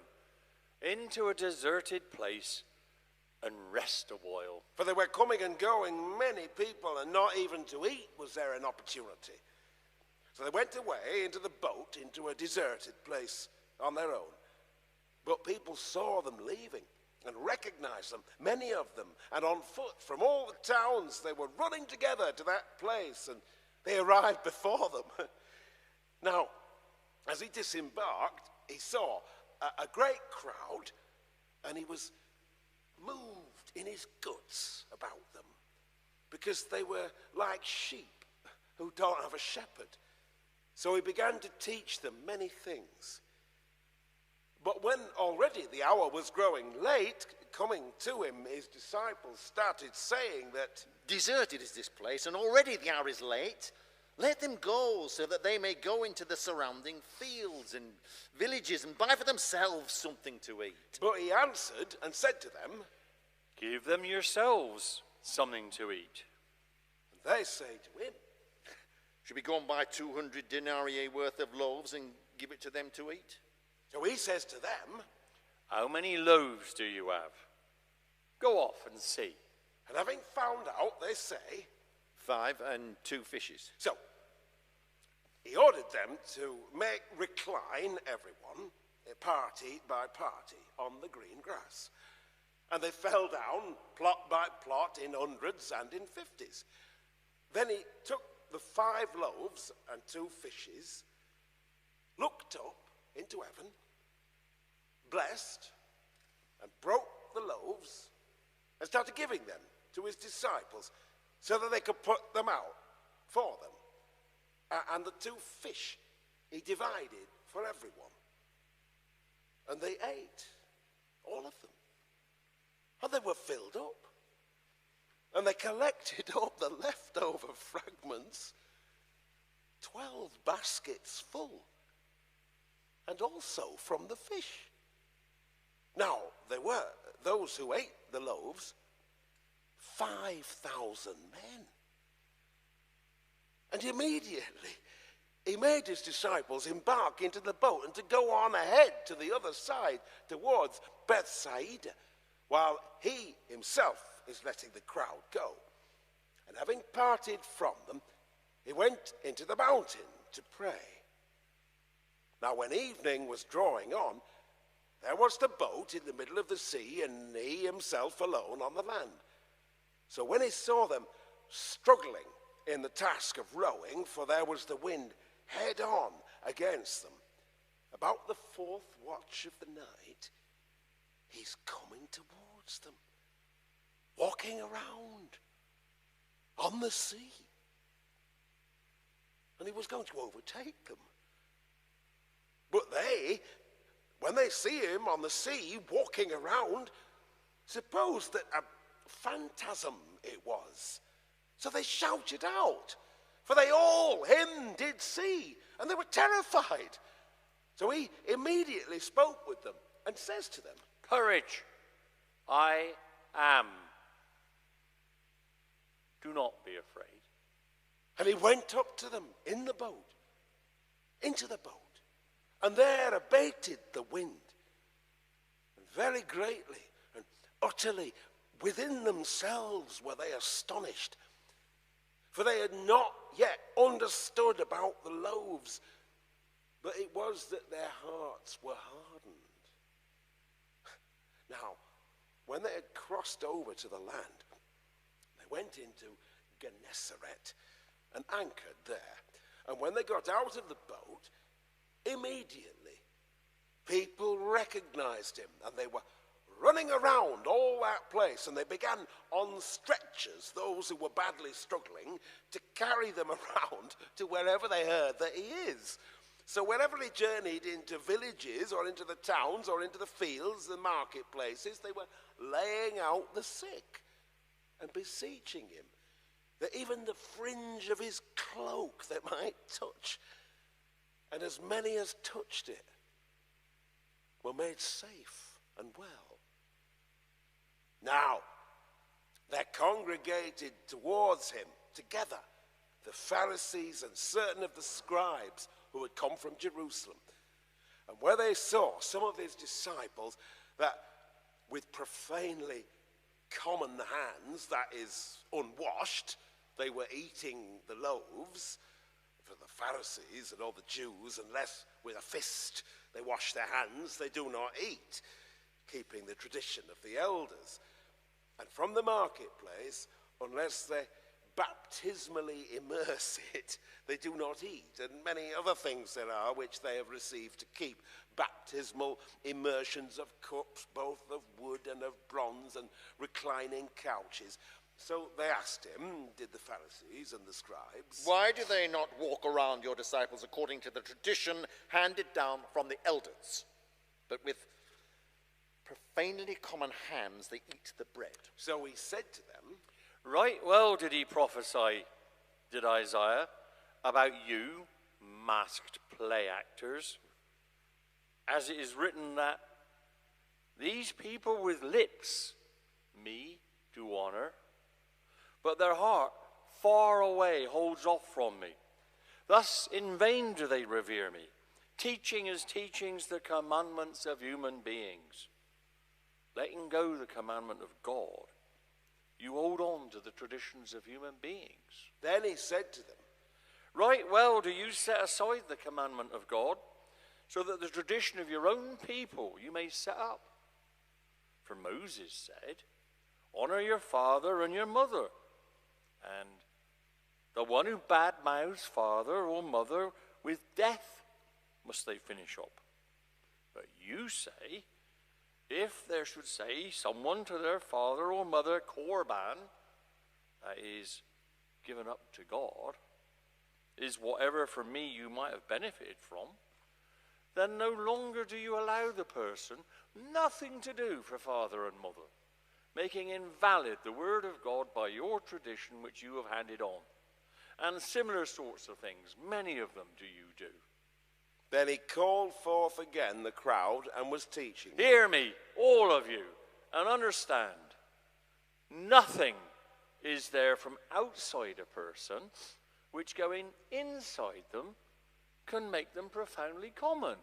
into a deserted place and rest a while." For there were coming and going many people, and not even to eat was there an opportunity. So they went away into the boat, into a deserted place on their own. But people saw them leaving and recognized them, many of them, and on foot from all the towns they were running together to that place, and they arrived before them. Now, as he disembarked, he saw a great crowd, and he was moved in his guts about them, because they were like sheep who don't have a shepherd. So he began to teach them many things. But when already the hour was growing late, coming to him, his disciples started saying that, "Deserted is this place, and already the hour is late. Let them go, so that they may go into the surrounding fields and villages and buy for themselves something to eat." But he answered and said to them, "Give them yourselves something to eat." and they say to him, "Should we go and buy 200 denarii worth of loaves and give it to them to eat?" So he says to them, "How many loaves do you have? Go off and see." and having found out, they say, 5 and 2 fishes. So he ordered them to make recline everyone, party by party, on the green grass. And they fell down, plot by plot, in hundreds and in 50s. Then he took the 5 loaves and 2 fishes, looked up into heaven, blessed, and broke the loaves, and started giving them to his disciples so that they could put them out for them. And the 2 fish he divided for everyone. And they ate, all of them. And they were filled up. And they collected up the leftover fragments, 12 baskets full, and also from the fish. Now, there were those who ate the loaves, 5,000 men. And immediately he made his disciples embark into the boat and to go on ahead to the other side towards Bethsaida, while he himself is letting the crowd go. And having parted from them, he went into the mountain to pray. Now when evening was drawing on, there was the boat in the middle of the sea, and he himself alone on the land. So when he saw them struggling in the task of rowing, for there was the wind head on against them, about the 4th watch of the night, he's coming towards them, walking around on the sea. And he was going to overtake them. But they, when they see him on the sea walking around, suppose that a phantasm it was. So they shouted out, for they all him did see, and they were terrified. So he immediately spoke with them and says to them, "Courage, I am. Do not be afraid." And he went up to them in the boat, into the boat, and there abated the wind. And very greatly and utterly within themselves were they astonished, for they had not yet understood about the loaves, but it was that their hearts were hardened. Now, when they had crossed over to the land, they went into Gennesaret and anchored there. And when they got out of the boat, immediately people recognized him, and they were running around all that place, and they began on stretchers, those who were badly struggling, to carry them around to wherever they heard that he is. So wherever he journeyed into villages or into the towns or into the fields, the marketplaces, they were laying out the sick and beseeching him that even the fringe of his cloak they might touch. And as many as touched it were made safe and well. Now, there congregated towards him together the Pharisees and certain of the scribes who had come from Jerusalem. And where they saw some of his disciples that with profanely common hands, that is, unwashed, they were eating the loaves. For the Pharisees and all the Jews, unless with a fist they wash their hands, they do not eat, keeping the tradition of the elders. And from the marketplace, unless they baptismally immerse it, they do not eat. And many other things there are which they have received to keep baptismal immersions of cups, both of wood and of bronze, and reclining couches. So they asked him, did the Pharisees and the scribes, why do they not walk around your disciples according to the tradition handed down from the elders? But with profanely common hands they eat the bread. So he said to them, Right well did he prophesy, did Isaiah, about you, masked play actors, as it is written that these people with lips me do honor, but their heart far away holds off from me. Thus in vain do they revere me, teaching as teachings the commandments of human beings. Letting go the commandment of God, you hold on to the traditions of human beings. Then he said to them, Right well do you set aside the commandment of God, so that the tradition of your own people you may set up. For Moses said, honor your father and your mother, and the one who badmouths father or mother with death must they finish up. But you say, if there should say someone to their father or mother, korban, that is, given up to God, is whatever for me you might have benefited from, then no longer do you allow the person nothing to do for father and mother, making invalid the word of God by your tradition which you have handed on. And similar sorts of things, many of them do you do. Then he called forth again the crowd and was teaching them. Hear me, all of you, and understand. Nothing is there from outside a person which going inside them can make them profoundly common.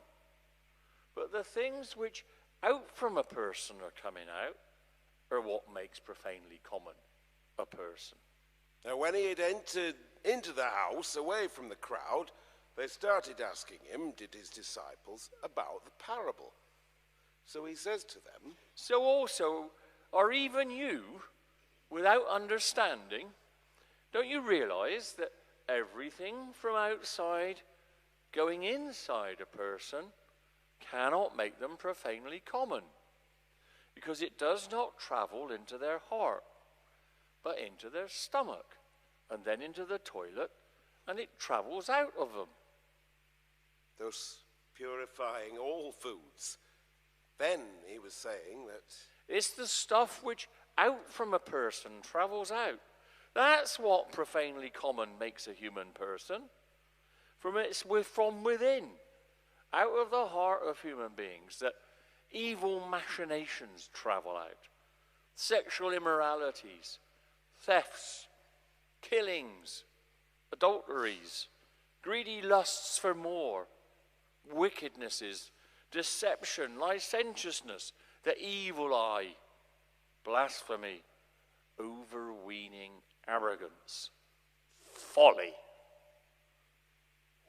But the things which out from a person are coming out are what makes profanely common a person. Now when he had entered into the house away from the crowd, they started asking him, did his disciples, about the parable. So he says to them, So also are even you without understanding? Don't you realize that everything from outside going inside a person cannot make them profanely common, because it does not travel into their heart, but into their stomach, and then into the toilet, and it travels out of them, thus purifying all foods. Then he was saying that it's the stuff which out from a person travels out. That's what profanely common makes a human person. From within, out of the heart of human beings, that evil machinations travel out. Sexual immoralities, thefts, killings, adulteries, greedy lusts for more, wickednesses, deception, licentiousness, the evil eye, blasphemy, overweening arrogance, folly.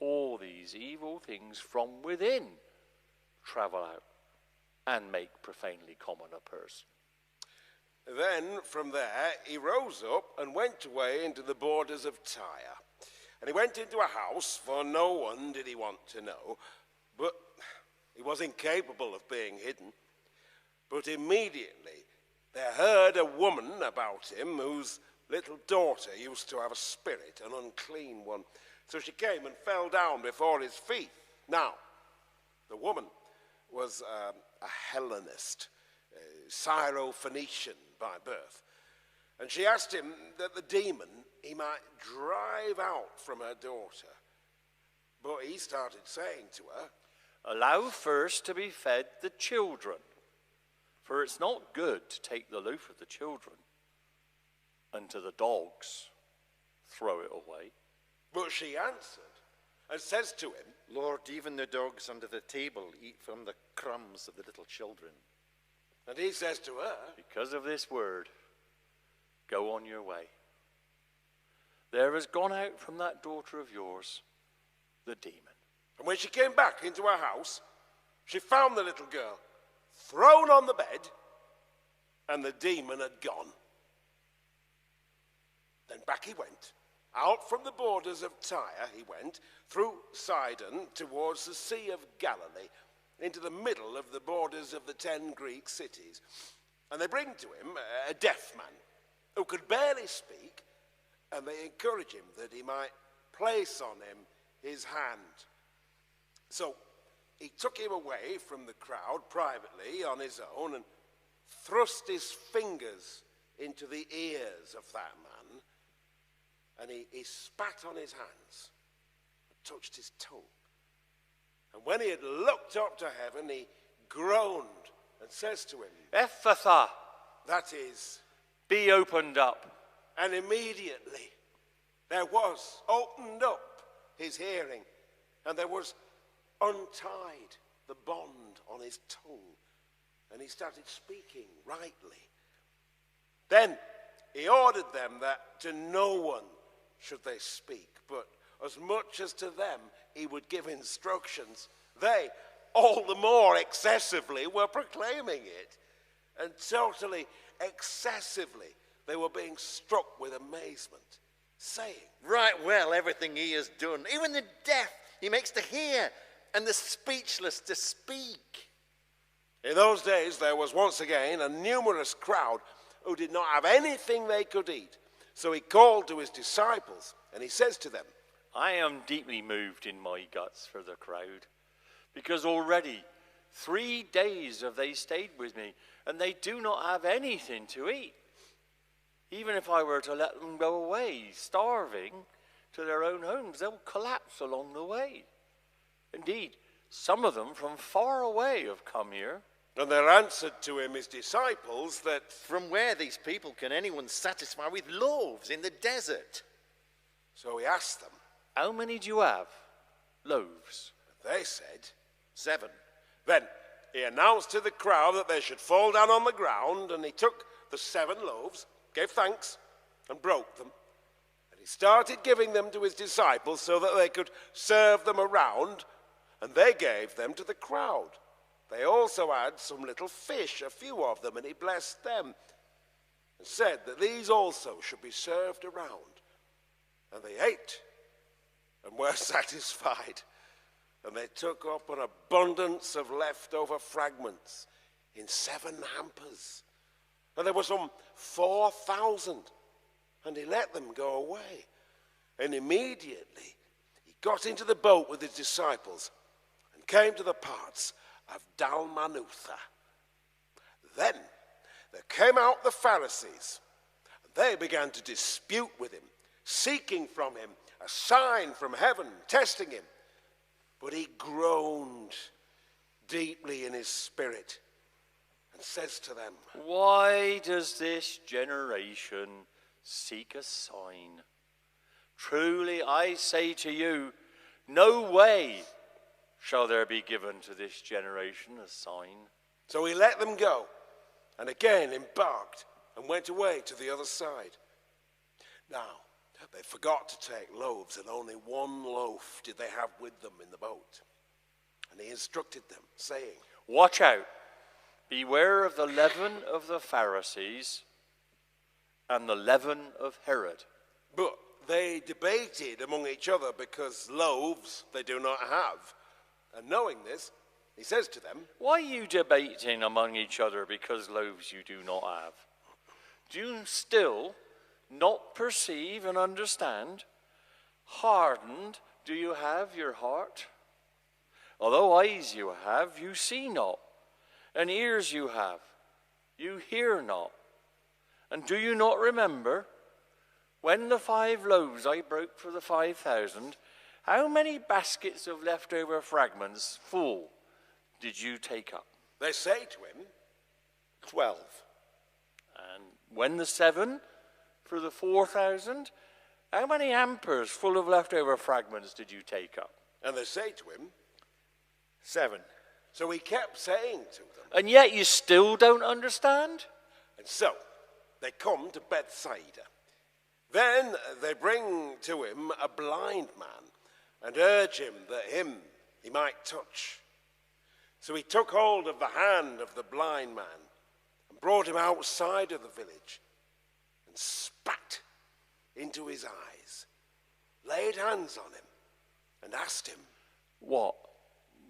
All these evil things from within travel out and make profanely common a person. Then from there he rose up and went away into the borders of Tyre. And he went into a house, for no one did he want to know, but he was incapable of being hidden. But immediately there heard a woman about him whose little daughter used to have a spirit, an unclean one. So she came and fell down before his feet. Now, the woman was a Hellenist, a Syro-Phoenician by birth. And she asked him that the demon he might drive out from her daughter. But he started saying to her, "Allow first to be fed the children, for it's not good to take the loaf of the children, and to the dogs throw it away." But she answered and says to him, Lord, even the dogs under the table eat from the crumbs of the little children. and he says to her, "Because of this word, go on your way. There has gone out from that daughter of yours the demon." and when she came back into her house, she found the little girl thrown on the bed, and the demon had gone. Then back he went. Out from the borders of Tyre he went, through Sidon towards the Sea of Galilee, into the middle of the borders of the 10 Greek cities. And they bring to him a deaf man who could barely speak, and they encourage him that he might place on him his hand. So he took him away from the crowd privately on his own and thrust his fingers into the ears of that man. And he spat on his hands and touched his toe. And when he had looked up to heaven, he groaned and says to him, "Ephphatha, that is, be opened up." and immediately there was opened up his hearing, and there was untied the bond on his tongue, and he started speaking rightly. Then he ordered them that to no one should they speak, but as much as to them he would give instructions. They, all the more excessively, were proclaiming it, and totally excessively they were being struck with amazement, saying, Right well, everything he has done. Even the deaf he makes to hear, and the speechless to speak. In those days there was once again a numerous crowd who did not have anything they could eat. So he called to his disciples, and he says to them, "I am deeply moved in my guts for the crowd, because already 3 days have they stayed with me, and they do not have anything to eat. Even if I were to let them go away, starving, to their own homes, they'll collapse along the way. Indeed, some of them from far away have come here." And there answered to him his disciples that, From where these people can anyone satisfy with loaves in the desert? so he asked them, "How many do you have? Loaves?" they said, 7. Then he announced to the crowd that they should fall down on the ground, and he took the 7 loaves, gave thanks, and broke them. And he started giving them to his disciples so that they could serve them around, and they gave them to the crowd. They also had some little fish, a few of them, and he blessed them and said that these also should be served around. And they ate and were satisfied. And they took up an abundance of leftover fragments in 7 hampers. And there were some 4,000. And he let them go away. And immediately he got into the boat with his disciples and came to the parts of Dalmanutha. Then there came out the Pharisees, and they began to dispute with him, seeking from him a sign from heaven, testing him. But he groaned deeply in his spirit and says to them, "Why does this generation seek a sign? Truly I say to you, no way shall there be given to this generation a sign." So he let them go, and again embarked and went away to the other side. Now, they forgot to take loaves, and only 1 loaf did they have with them in the boat. And he instructed them, saying, "Watch out, beware of the leaven of the Pharisees and the leaven of Herod." But they debated among each other because loaves they do not have. And knowing this, he says to them, "Why are you debating among each other because loaves you do not have? Do you still not perceive and understand? Hardened do you have your heart? Although eyes you have, you see not, and ears you have, you hear not. And do you not remember, when the 5 loaves I broke for the 5,000, how many baskets of leftover fragments full did you take up?" They say to him, 12. "And when the 7 for the 4,000, how many hampers full of leftover fragments did you take up?" And they say to him, 7. So he kept saying to them. "And yet you still don't understand?" And so they come to Bethsaida. Then they bring to him a blind man and urge him that he might touch. So he took hold of the hand of the blind man and brought him outside of the village and spat into his eyes, laid hands on him and asked him, "What,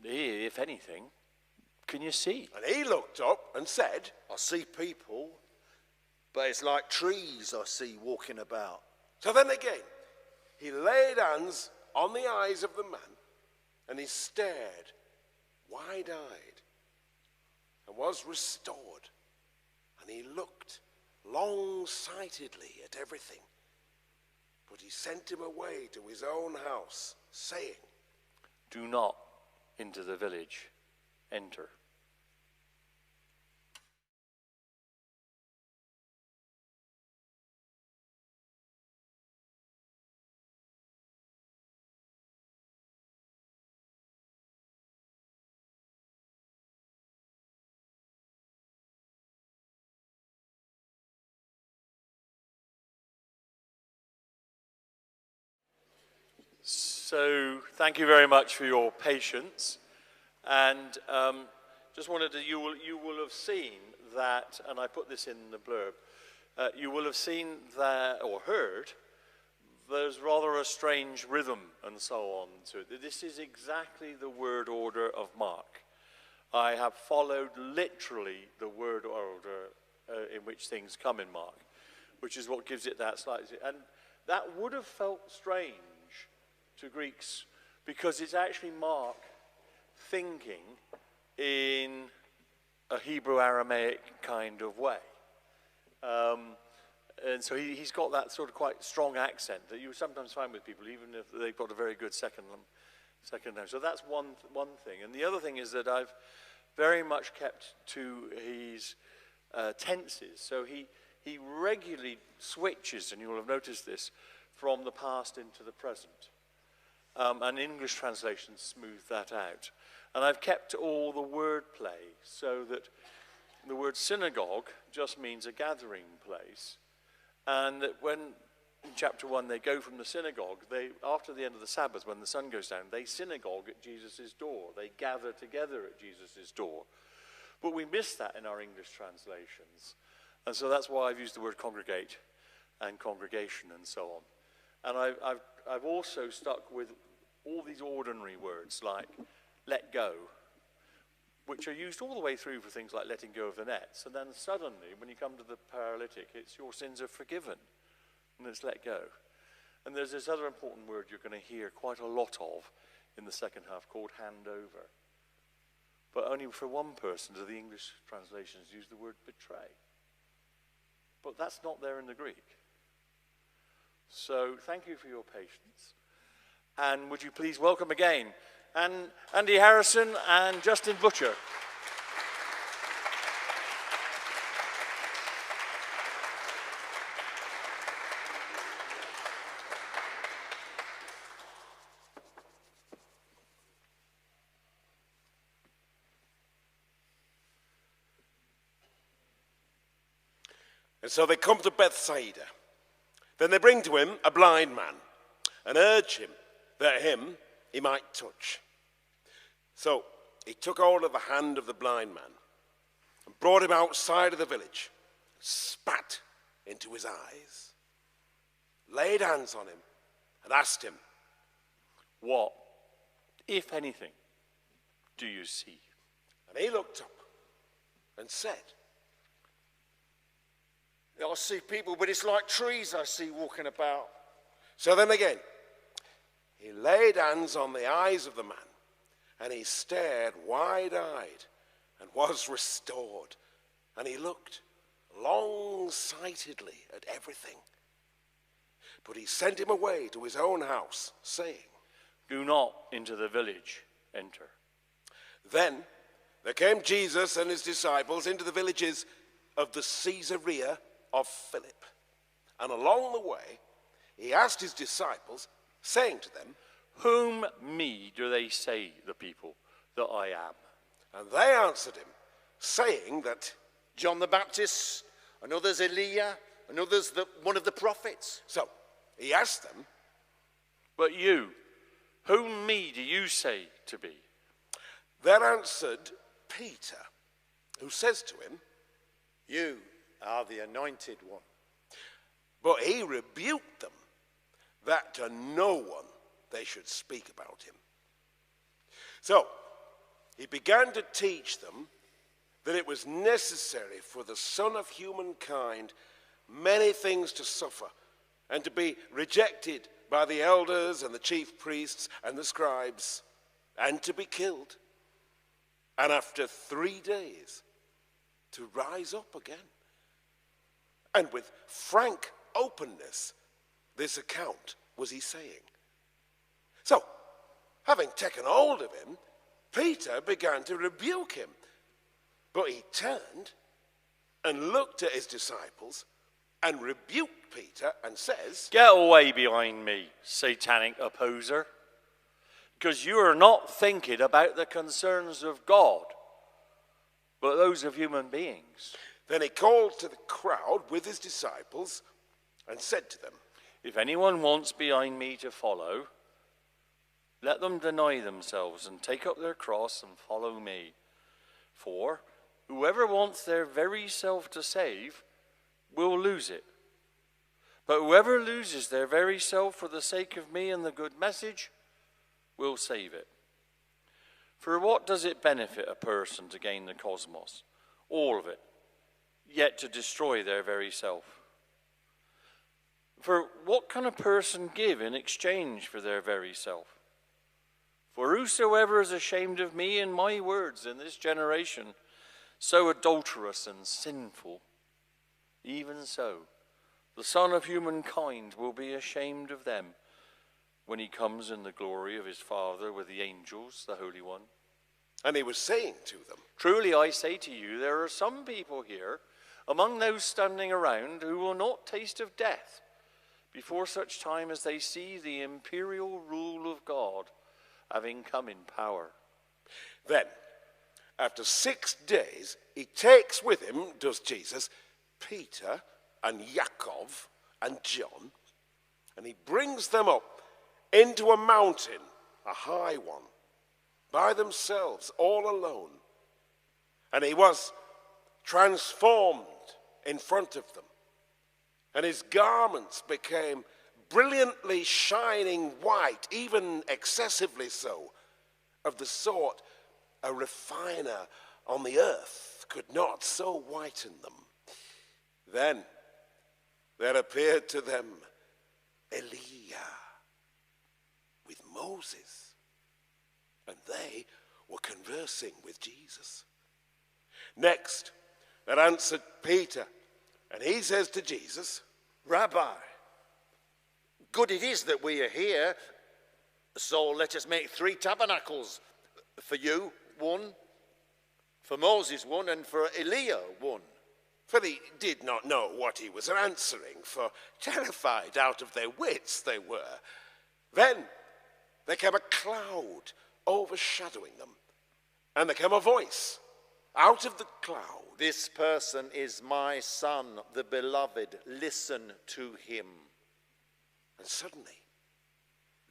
if anything, can you see?" And he looked up and said, I see people, but it's like trees I see walking about. So then again, he laid hands on the eyes of the man, and he stared wide-eyed and was restored. And he looked long-sightedly at everything. But he sent him away to his own house, saying, "Do not into the village enter." So thank you very much for your patience, and just wanted to, you will have seen that, and I put this in the blurb, you will have seen that, or heard, there's rather a strange rhythm and so on to it. This is exactly the word order of Mark. I have followed literally the word order in which things come in Mark, which is what gives it that slightly, and that would have felt strange to Greeks, because it's actually Mark thinking in a Hebrew-Aramaic kind of way. And so he's got that sort of quite strong accent that you sometimes find with people, even if they've got a very good second name. So that's one thing. And the other thing is that I've very much kept to his tenses. So he regularly switches, and you will have noticed this, from the past into the present. And English translations smooth that out. And I've kept all the wordplay so that the word synagogue just means a gathering place. And that when, in chapter 1, they go from the synagogue, after the end of the Sabbath, when the sun goes down, they synagogue at Jesus' door. They gather together at Jesus' door. But we miss that in our English translations. And so that's why I've used the word congregate and congregation and so on. And I've also stuck with all these ordinary words like let go, which are used all the way through for things like letting go of the nets. And then suddenly, when you come to the paralytic, it's your sins are forgiven, and it's let go. And there's this other important word you're going to hear quite a lot of in the second half called hand over. But only for one person do the English translations use the word betray. But that's not there in the Greek. So thank you for your patience. And would you please welcome again Andy Harrison and Justin Butcher. And so they come to Bethsaida. Then they bring to him a blind man and urge him that he might touch. So he took hold of the hand of the blind man and brought him outside of the village, spat into his eyes, laid hands on him, and asked him, "What, if anything, do you see?" And he looked up and said, I see people, but it's like trees I see walking about. So then again, he laid hands on the eyes of the man, and he stared wide-eyed and was restored. And he looked long-sightedly at everything. But he sent him away to his own house, saying, "Do not into the village enter." Then there came Jesus and his disciples into the villages of the Caesarea of Philip. And along the way, he asked his disciples, saying to them, "Whom me do they say the people that I am?" And they answered him, saying that, John the Baptist, and others Elijah, and others one of the prophets. So he asked them, "But you, whom me do you say to be?" Then answered Peter, who says to him, You are the anointed one. but he rebuked them, that to no one they should speak about him. So he began to teach them that it was necessary for the Son of Humankind many things to suffer, and to be rejected by the elders and the chief priests and the scribes, and to be killed, and after 3 days to rise up again. And with frank openness, this account was he saying. So, having taken hold of him, Peter began to rebuke him. But he turned and looked at his disciples and rebuked Peter and says, "Get away behind me, satanic opposer, because you are not thinking about the concerns of God, but those of human beings." Then he called to the crowd with his disciples and said to them, "If anyone wants behind me to follow, let them deny themselves and take up their cross and follow me. For whoever wants their very self to save will lose it. But whoever loses their very self for the sake of me and the good message will save it. For what does it benefit a person to gain the cosmos, all of it, yet to destroy their very self? For what can a person give in exchange for their very self? For whosoever is ashamed of me and my words in this generation, so adulterous and sinful, even so the Son of Humankind will be ashamed of them when he comes in the glory of his Father with the angels, the Holy One." and he was saying to them, "Truly I say to you, there are some people here among those standing around who will not taste of death before such time as they see the imperial rule of God having come in power." Then, after 6 days, he takes with him, does Jesus, Peter and Yaakov and John, and he brings them up into a mountain, a high one, by themselves, all alone. And he was transformed in front of them, and his garments became brilliantly shining white, even excessively so, of the sort a refiner on the earth could not so whiten them. Then there appeared to them Elijah with Moses, and they were conversing with Jesus. Next, there answered Peter, and he says to Jesus, Rabbi, good it is that we are here, so let us make 3 tabernacles, for you 1, for Moses 1, and for Elijah 1. For they did not know what he was answering, for terrified out of their wits they were. Then there came a cloud overshadowing them, and there came a voice out of the cloud. This person is my son, the beloved. Listen to him. And suddenly,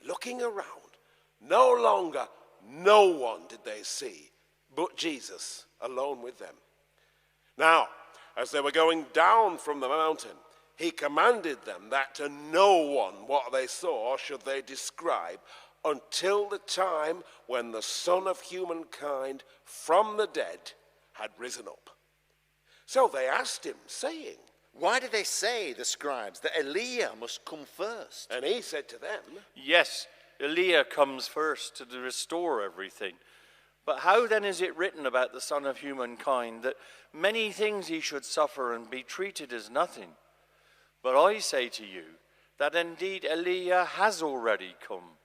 looking around, no longer no one did they see, but Jesus alone with them. Now, as they were going down from the mountain, he commanded them that to no one what they saw should they describe until the time when the Son of Humankind from the dead had risen up. So they asked him, saying, Why do they say, the scribes, that Elijah must come first? and he said to them, Yes, Elijah comes first to restore everything. But how then is it written about the Son of Humankind that many things he should suffer and be treated as nothing? But I say to you that indeed Elijah has already come,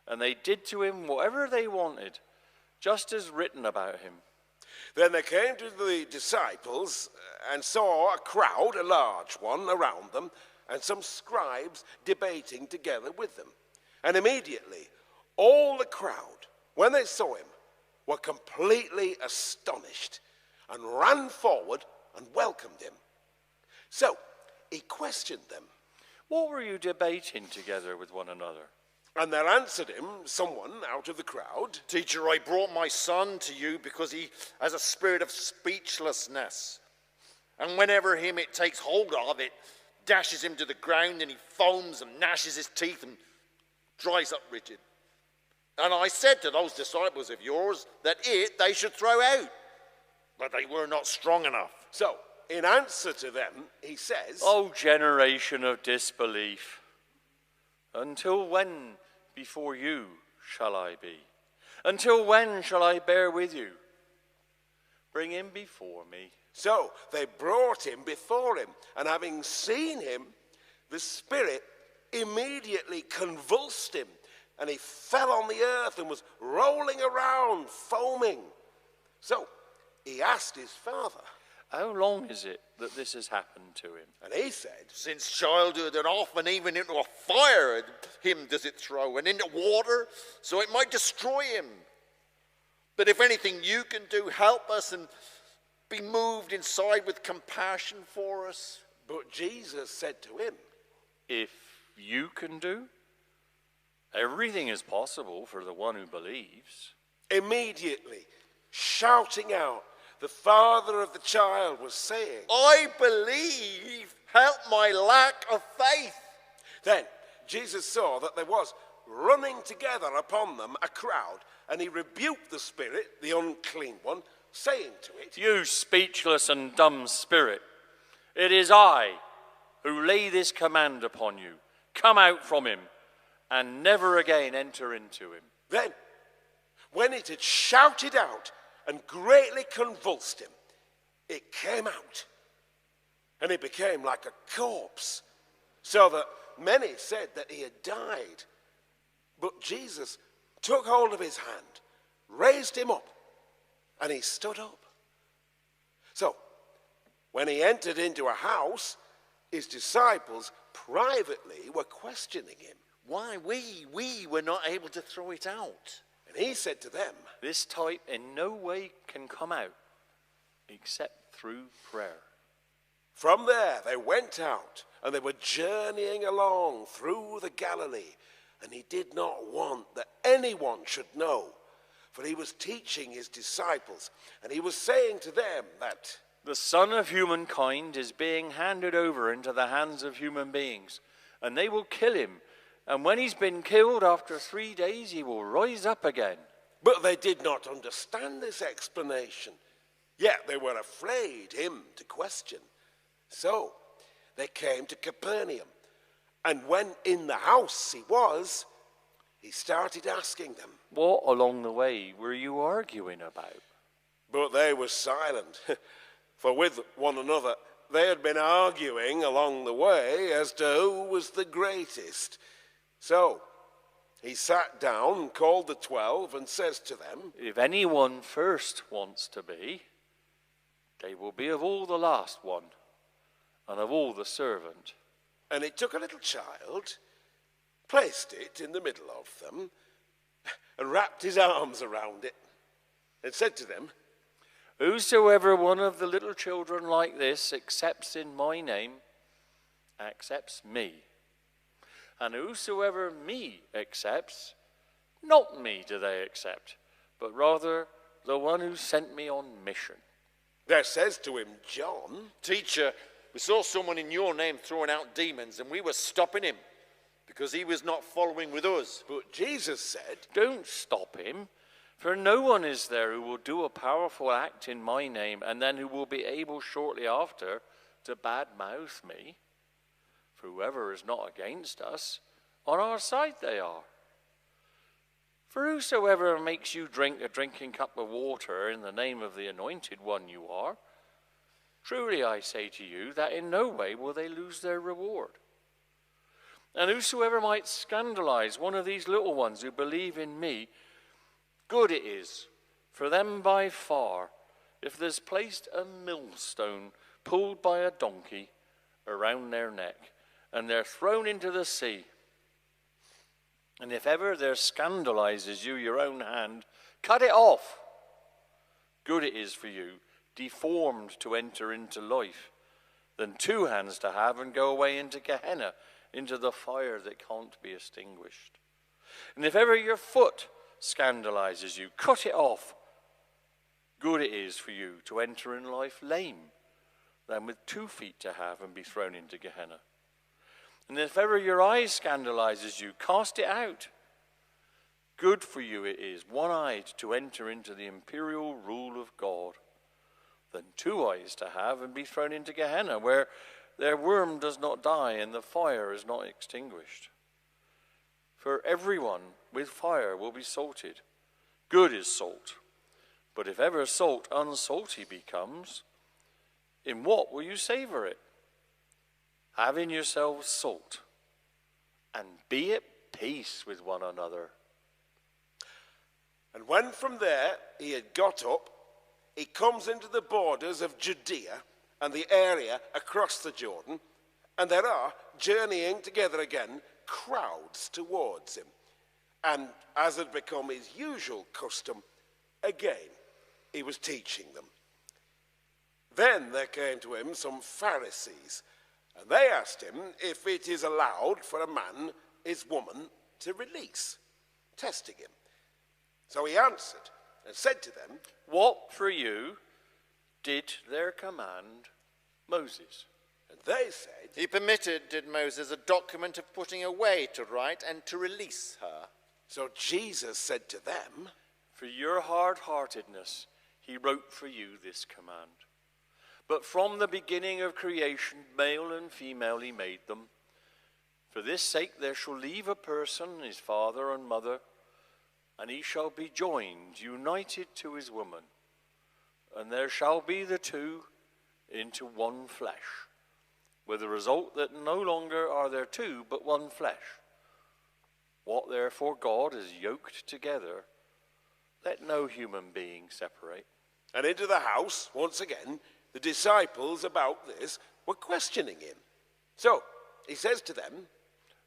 and they did to him whatever they wanted, just as written about him. Then they came to the disciples and saw a crowd, a large one, around them, and some scribes debating together with them. And immediately all the crowd, when they saw him, were completely astonished and ran forward and welcomed him. So he questioned them, What were you debating together with one another? and there answered him someone out of the crowd, Teacher, I brought my son to you because he has a spirit of speechlessness. And whenever it takes hold of it, dashes him to the ground, and he foams and gnashes his teeth and dries up rigid. And I said to those disciples of yours that they should throw out, but they were not strong enough. So in answer to them, he says, O generation of disbelief, until when before you shall I be? Until when shall I bear with you? Bring him before me. So they brought him before him, and having seen him, the Spirit immediately convulsed him, and he fell on the earth and was rolling around, foaming. So he asked his father, How long is it that this has happened to him? and he said, Since childhood, and often even into a fire him does it throw, and into water, so it might destroy him. But if anything you can do, help us and be moved inside with compassion for us. But Jesus said to him, If you can do, everything is possible for the one who believes. immediately shouting out, the father of the child was saying, I believe, help my lack of faith. Then Jesus saw that there was running together upon them a crowd, and he rebuked the spirit, the unclean one, saying to it, You speechless and dumb spirit, it is I who lay this command upon you. Come out from him and never again enter into him. Then, when it had shouted out and greatly convulsed him, it came out, and he became like a corpse, so that many said that he had died. But Jesus took hold of his hand, raised him up, and he stood up. So, when he entered into a house, his disciples privately were questioning him. Why we were not able to throw it out. And he said to them, This type in no way can come out except through prayer. From there they went out, and they were journeying along through the Galilee, and he did not want that anyone should know, for he was teaching his disciples, and he was saying to them that The Son of Humankind is being handed over into the hands of human beings, and they will kill him. And when he's been killed, after 3 days, he will rise up again. But they did not understand this explanation, yet they were afraid him to question. So they came to Capernaum, and when in the house he was, he started asking them. What along the way were you arguing about? But they were silent, for with one another they had been arguing along the way as to who was the greatest. So he sat down, called the 12, and says to them, If anyone first wants to be, they will be of all the last one, and of all the servant. and he took a little child, placed it in the middle of them, and wrapped his arms around it, and said to them, Whosoever one of the little children like this accepts in my name, accepts me. And whosoever me accepts, not me do they accept, but rather the one who sent me on mission. there says to him John, Teacher, We saw someone in your name throwing out demons, and we were stopping him because he was not following with us. But Jesus said, Don't stop him, for no one is there who will do a powerful act in my name and then who will be able shortly after to badmouth me. For whoever is not against us, on our side they are. For whosoever makes you drink a drinking cup of water in the name of the anointed one you are, truly I say to you that in no way will they lose their reward. And whosoever might scandalize one of these little ones who believe in me, good it is for them by far if there's placed a millstone pulled by a donkey around their neck, and they're thrown into the sea. And if ever there scandalizes you your own hand, cut it off. Good it is for you, deformed, to enter into life, than two hands to have and go away into Gehenna, into the fire that can't be extinguished. And if ever your foot scandalizes you, cut it off. Good it is for you to enter in life lame, than with 2 feet to have and be thrown into Gehenna. And if ever your eye scandalizes you, cast it out. Good for you it is, one-eyed, to enter into the imperial rule of God, than 2 eyes to have and be thrown into Gehenna, where their worm does not die and the fire is not extinguished. For everyone with fire will be salted. Good is salt. But if ever salt unsalty becomes, in what will you savor it? Have in yourselves salt, and be at peace with one another. and when from there he had got up, he comes into the borders of Judea and the area across the Jordan, and there are, journeying together again, crowds towards him. And as had become his usual custom, again he was teaching them. Then there came to him some Pharisees, and they asked him if it is allowed for a man his woman to release, testing him. So he answered and said to them, What for you did there command Moses? and they said, He did Moses, a document of putting away to write and to release her. so Jesus said to them, For your hard-heartedness he wrote for you this command. But from the beginning of creation, male and female he made them. For this sake there shall leave a person his father and mother, and he shall be joined, united to his woman, and there shall be the two into one flesh, with the result that no longer are there two, but one flesh. What therefore God has yoked together, let no human being separate. and into the house, once again, the disciples about this were questioning him. So he says to them,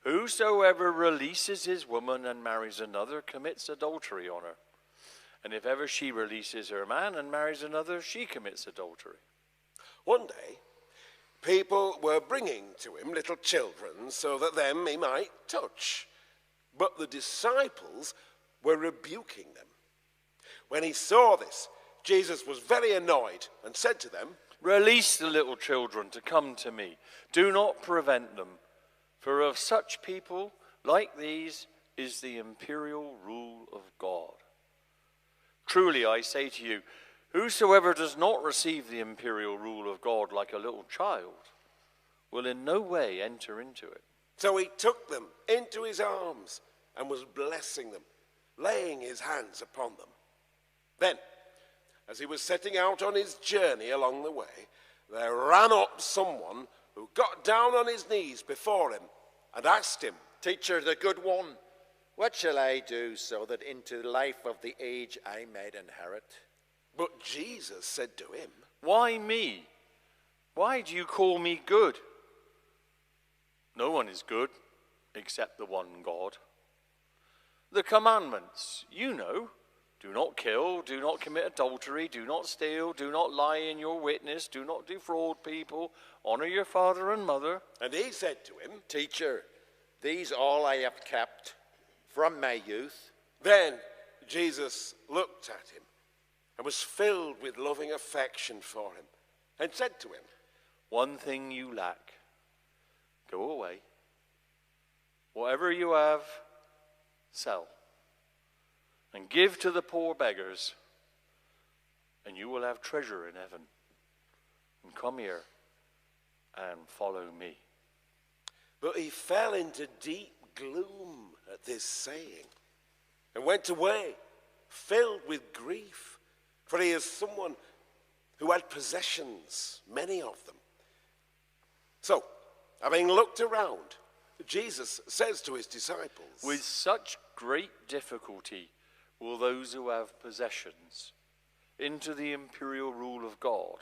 Whosoever releases his woman and marries another commits adultery on her. And if ever she releases her man and marries another, she commits adultery. one day, people were bringing to him little children so that them he might touch. But the disciples were rebuking them. When he saw this, Jesus was very annoyed and said to them, Release the little children to come to me. Do not prevent them. For of such people like these is the imperial rule of God. Truly I say to you, whosoever does not receive the imperial rule of God like a little child will in no way enter into it. So he took them into his arms and was blessing them, laying his hands upon them. Then, as he was setting out on his journey along the way, there ran up someone who got down on his knees before him and asked him, Teacher, the good one, what shall I do so that into the life of the age I may inherit? But Jesus said to him, Why me? Why do you call me good? No one is good except the one God. The commandments, you know. Do not kill, do not commit adultery, do not steal, do not lie in your witness, do not defraud people, honor your father and mother. and he said to him, Teacher, these all I have kept from my youth. Then Jesus looked at him and was filled with loving affection for him and said to him, one thing you lack. Go away. Whatever you have, sell, and give to the poor beggars, and you will have treasure in heaven. And come here and follow me. But he fell into deep gloom at this saying, and went away, filled with grief, for he is someone who had possessions, many of them. So, having looked around, Jesus says to his disciples, With such great difficulty will those who have possessions into the imperial rule of God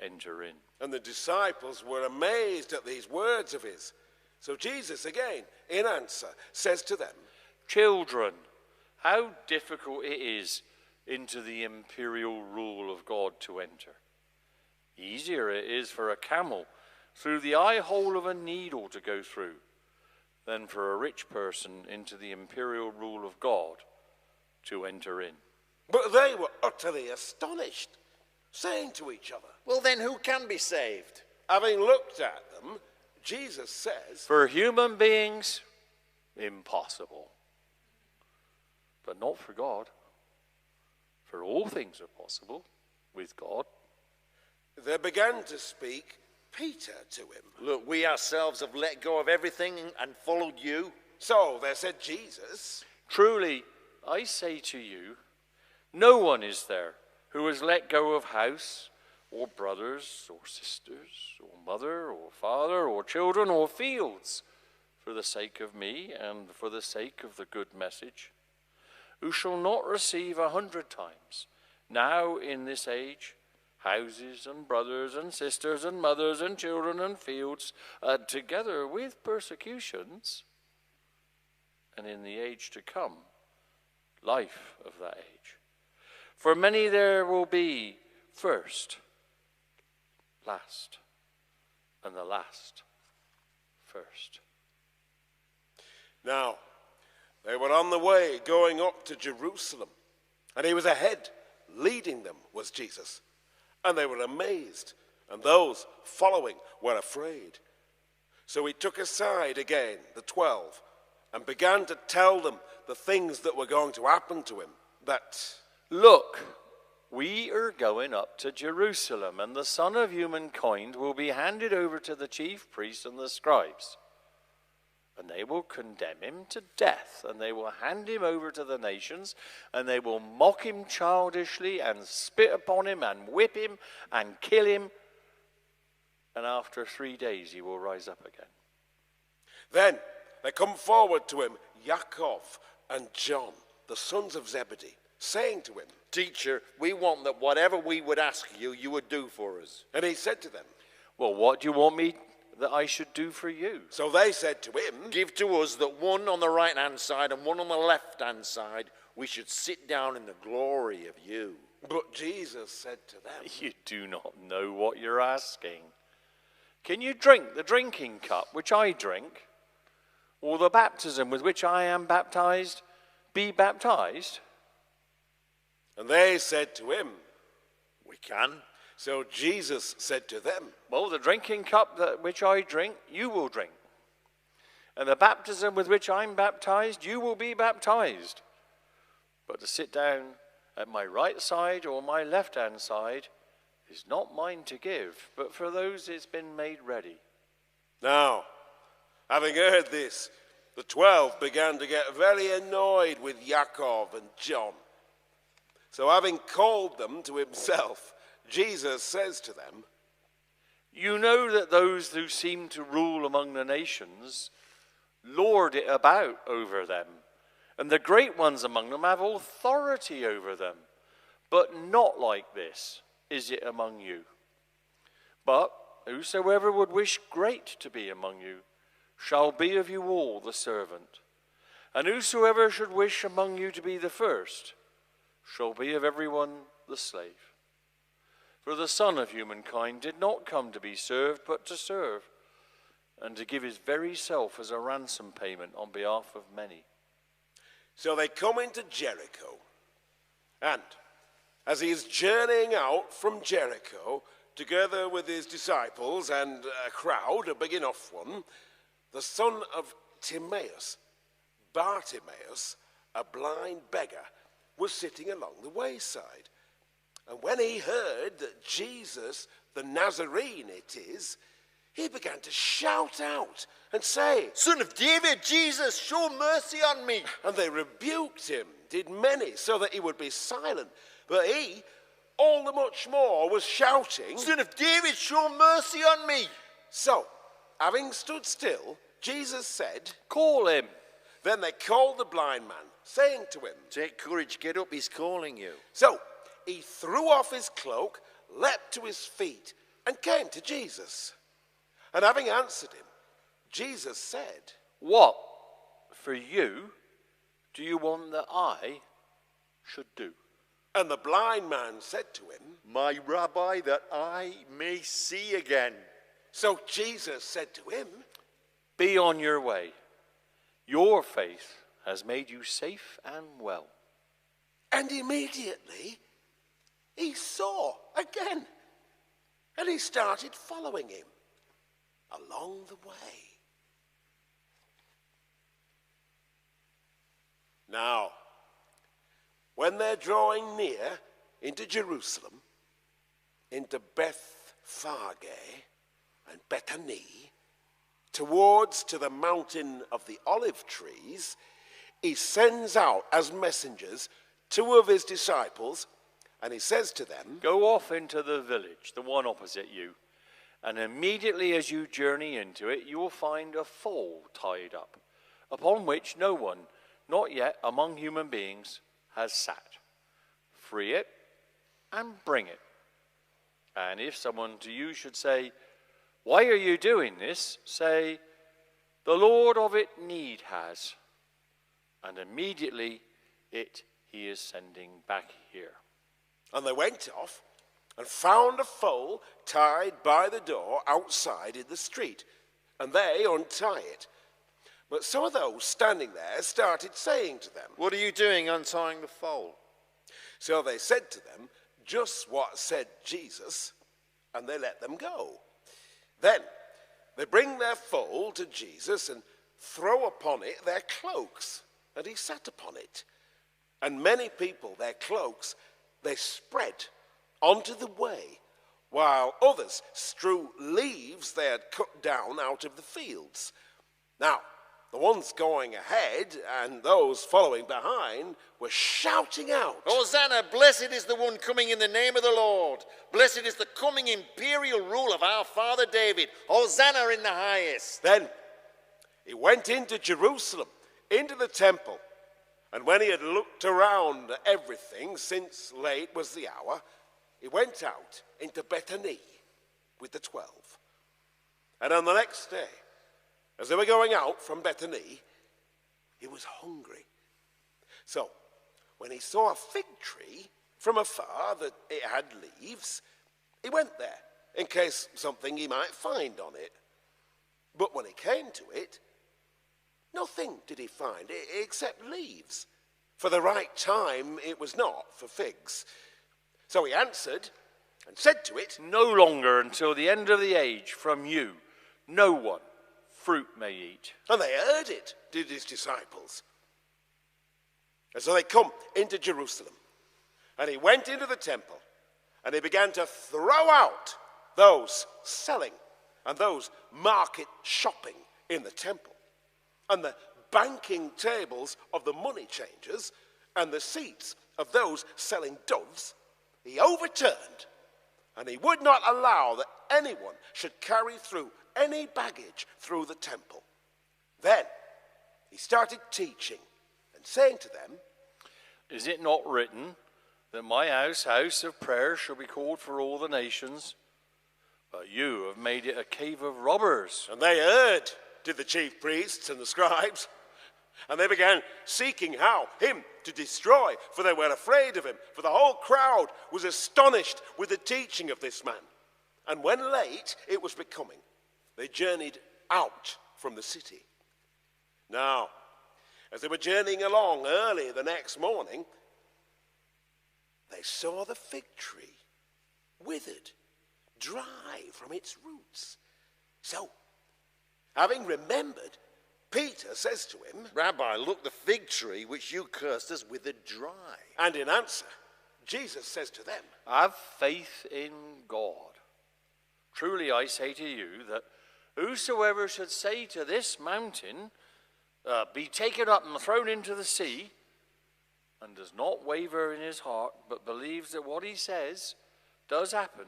enter in. And the disciples were amazed at these words of his. So Jesus, again, in answer, says to them, Children, how difficult it is into the imperial rule of God to enter. Easier it is for a camel through the eye hole of a needle to go through than for a rich person into the imperial rule of God to enter in. But they were utterly astonished, saying to each other, Well, then who can be saved? having looked at them, Jesus says, For human beings, impossible. But not for God. For all things are possible with God. They began to speak Peter to him. Look, we ourselves have let go of everything and followed you. So there said Jesus, Truly, I say to you, no one is there who has let go of house, or brothers, or sisters, or mother, or father, or children, or fields, for the sake of me and for the sake of the good message, who shall not receive 100 times, now in this age, houses and brothers and sisters and mothers and children and fields, together with persecutions, and in the age to come, life of that age. For many there will be first, last, and the last first. Now, they were on the way going up to Jerusalem, and he was ahead. Leading them was Jesus. And they were amazed, and those following were afraid. So he took aside again the 12 and began to tell them the things that were going to happen to him. That, Look, we are going up to Jerusalem, and the Son of Humankind will be handed over to the chief priests and the scribes. And they will condemn him to death, and they will hand him over to the nations, and they will mock him childishly, and spit upon him, and whip him, and kill him. And after 3 days he will rise up again. then they come forward to him, Yaakov and John, the sons of Zebedee, saying to him, Teacher, we want that whatever we would ask you, you would do for us. and he said to them, Well, what do you want me that I should do for you? so they said to him, Give to us that one on the right-hand side and one on the left-hand side, we should sit down in the glory of you. but Jesus said to them, You do not know what you're asking. Can you drink the drinking cup which I drink, or the baptism with which I am baptized, be baptized? and they said to him, We can. so Jesus said to them, Well, the drinking cup which I drink, you will drink. And the baptism with which I'm baptized, you will be baptized. But to sit down at my right side or my left-hand side is not mine to give, but for those it's been made ready. Now, having heard this, the 12 began to get very annoyed with Yaakov and John. So having called them to himself, Jesus says to them, You know that those who seem to rule among the nations lord it about over them, and the great ones among them have authority over them. But not like this is it among you. But whosoever would wish great to be among you shall be of you all the servant. And whosoever should wish among you to be the first shall be of everyone the slave. For the Son of Humankind did not come to be served, but to serve, and to give his very self as a ransom payment on behalf of many. So they come into Jericho, and as he is journeying out from Jericho, together with his disciples and a crowd, a big enough one, the son of Timaeus, Bartimaeus, a blind beggar, was sitting along the wayside. And when he heard that Jesus, the Nazarene it is, he began to shout out and say, Son of David, Jesus, show mercy on me. And they rebuked him, did many, so that he would be silent. But he, all the much more, was shouting, Son of David, show mercy on me. So, having stood still, Jesus said, Call him. Then they called the blind man, saying to him, Take courage, get up, he's calling you. So he threw off his cloak, leapt to his feet, and came to Jesus. And having answered him, Jesus said, What, for you, do you want that I should do? And the blind man said to him, My rabbi, that I may see again. So Jesus said to him, Be on your way. Your faith has made you safe and well. And immediately he saw again, and he started following him along the way. Now, when they're drawing near into Jerusalem, into Bethphage and Bethany, towards to the mountain of the olive trees, he sends out as messengers 2 of his disciples, and he says to them, Go off into the village, the one opposite you, and immediately as you journey into it, you will find a foal tied up, upon which no one, not yet among human beings, has sat. Free it and bring it. And if someone to you should say, Why are you doing this? Say, The Lord of it need has. And immediately he is sending back here. And they went off and found a foal tied by the door outside in the street, and they untie it. But some of those standing there started saying to them, What are you doing untying the foal? So they said to them just what said Jesus, and they let them go. Then they bring their foal to Jesus and throw upon it their cloaks, and he sat upon it. And many people, their cloaks, they spread onto the way, while others strew leaves they had cut down out of the fields. Now, the ones going ahead and those following behind were shouting out, Hosanna, blessed is the one coming in the name of the Lord. Blessed is the coming imperial rule of our father David. Hosanna in the highest. Then he went into Jerusalem, into the temple, and when he had looked around at everything, since late was the hour, he went out into Bethany with the 12. And on the next day, as they were going out from Bethany, he was hungry. So when he saw a fig tree from afar that it had leaves, he went there in case something he might find on it. But when he came to it, nothing did he find except leaves. For the right time it was not for figs. So he answered and said to it, No longer until the end of the age from you, no one fruit may eat. And they heard it, did his disciples. And so they come into Jerusalem, and he went into the temple, and he began to throw out those selling and those market shopping in the temple, and the banking tables of the money changers, and the seats of those selling doves. He overturned, and he would not allow that anyone should carry through any baggage through the temple. Then he started teaching and saying to them, Is it not written that my house of prayer shall be called for all the nations? But you have made it a cave of robbers. And they heard, did the chief priests and the scribes, and they began seeking how him to destroy, for they were afraid of him, for the whole crowd was astonished with the teaching of this man. And when late it was becoming, they journeyed out from the city. Now, as they were journeying along early the next morning, they saw the fig tree withered dry from its roots. So, having remembered, Peter says to him, Rabbi, look, the fig tree which you cursed us withered dry. and in answer, Jesus says to them, Have faith in God. Truly I say to you that whosoever should say to this mountain, be taken up and thrown into the sea, and does not waver in his heart, but believes that what he says does happen,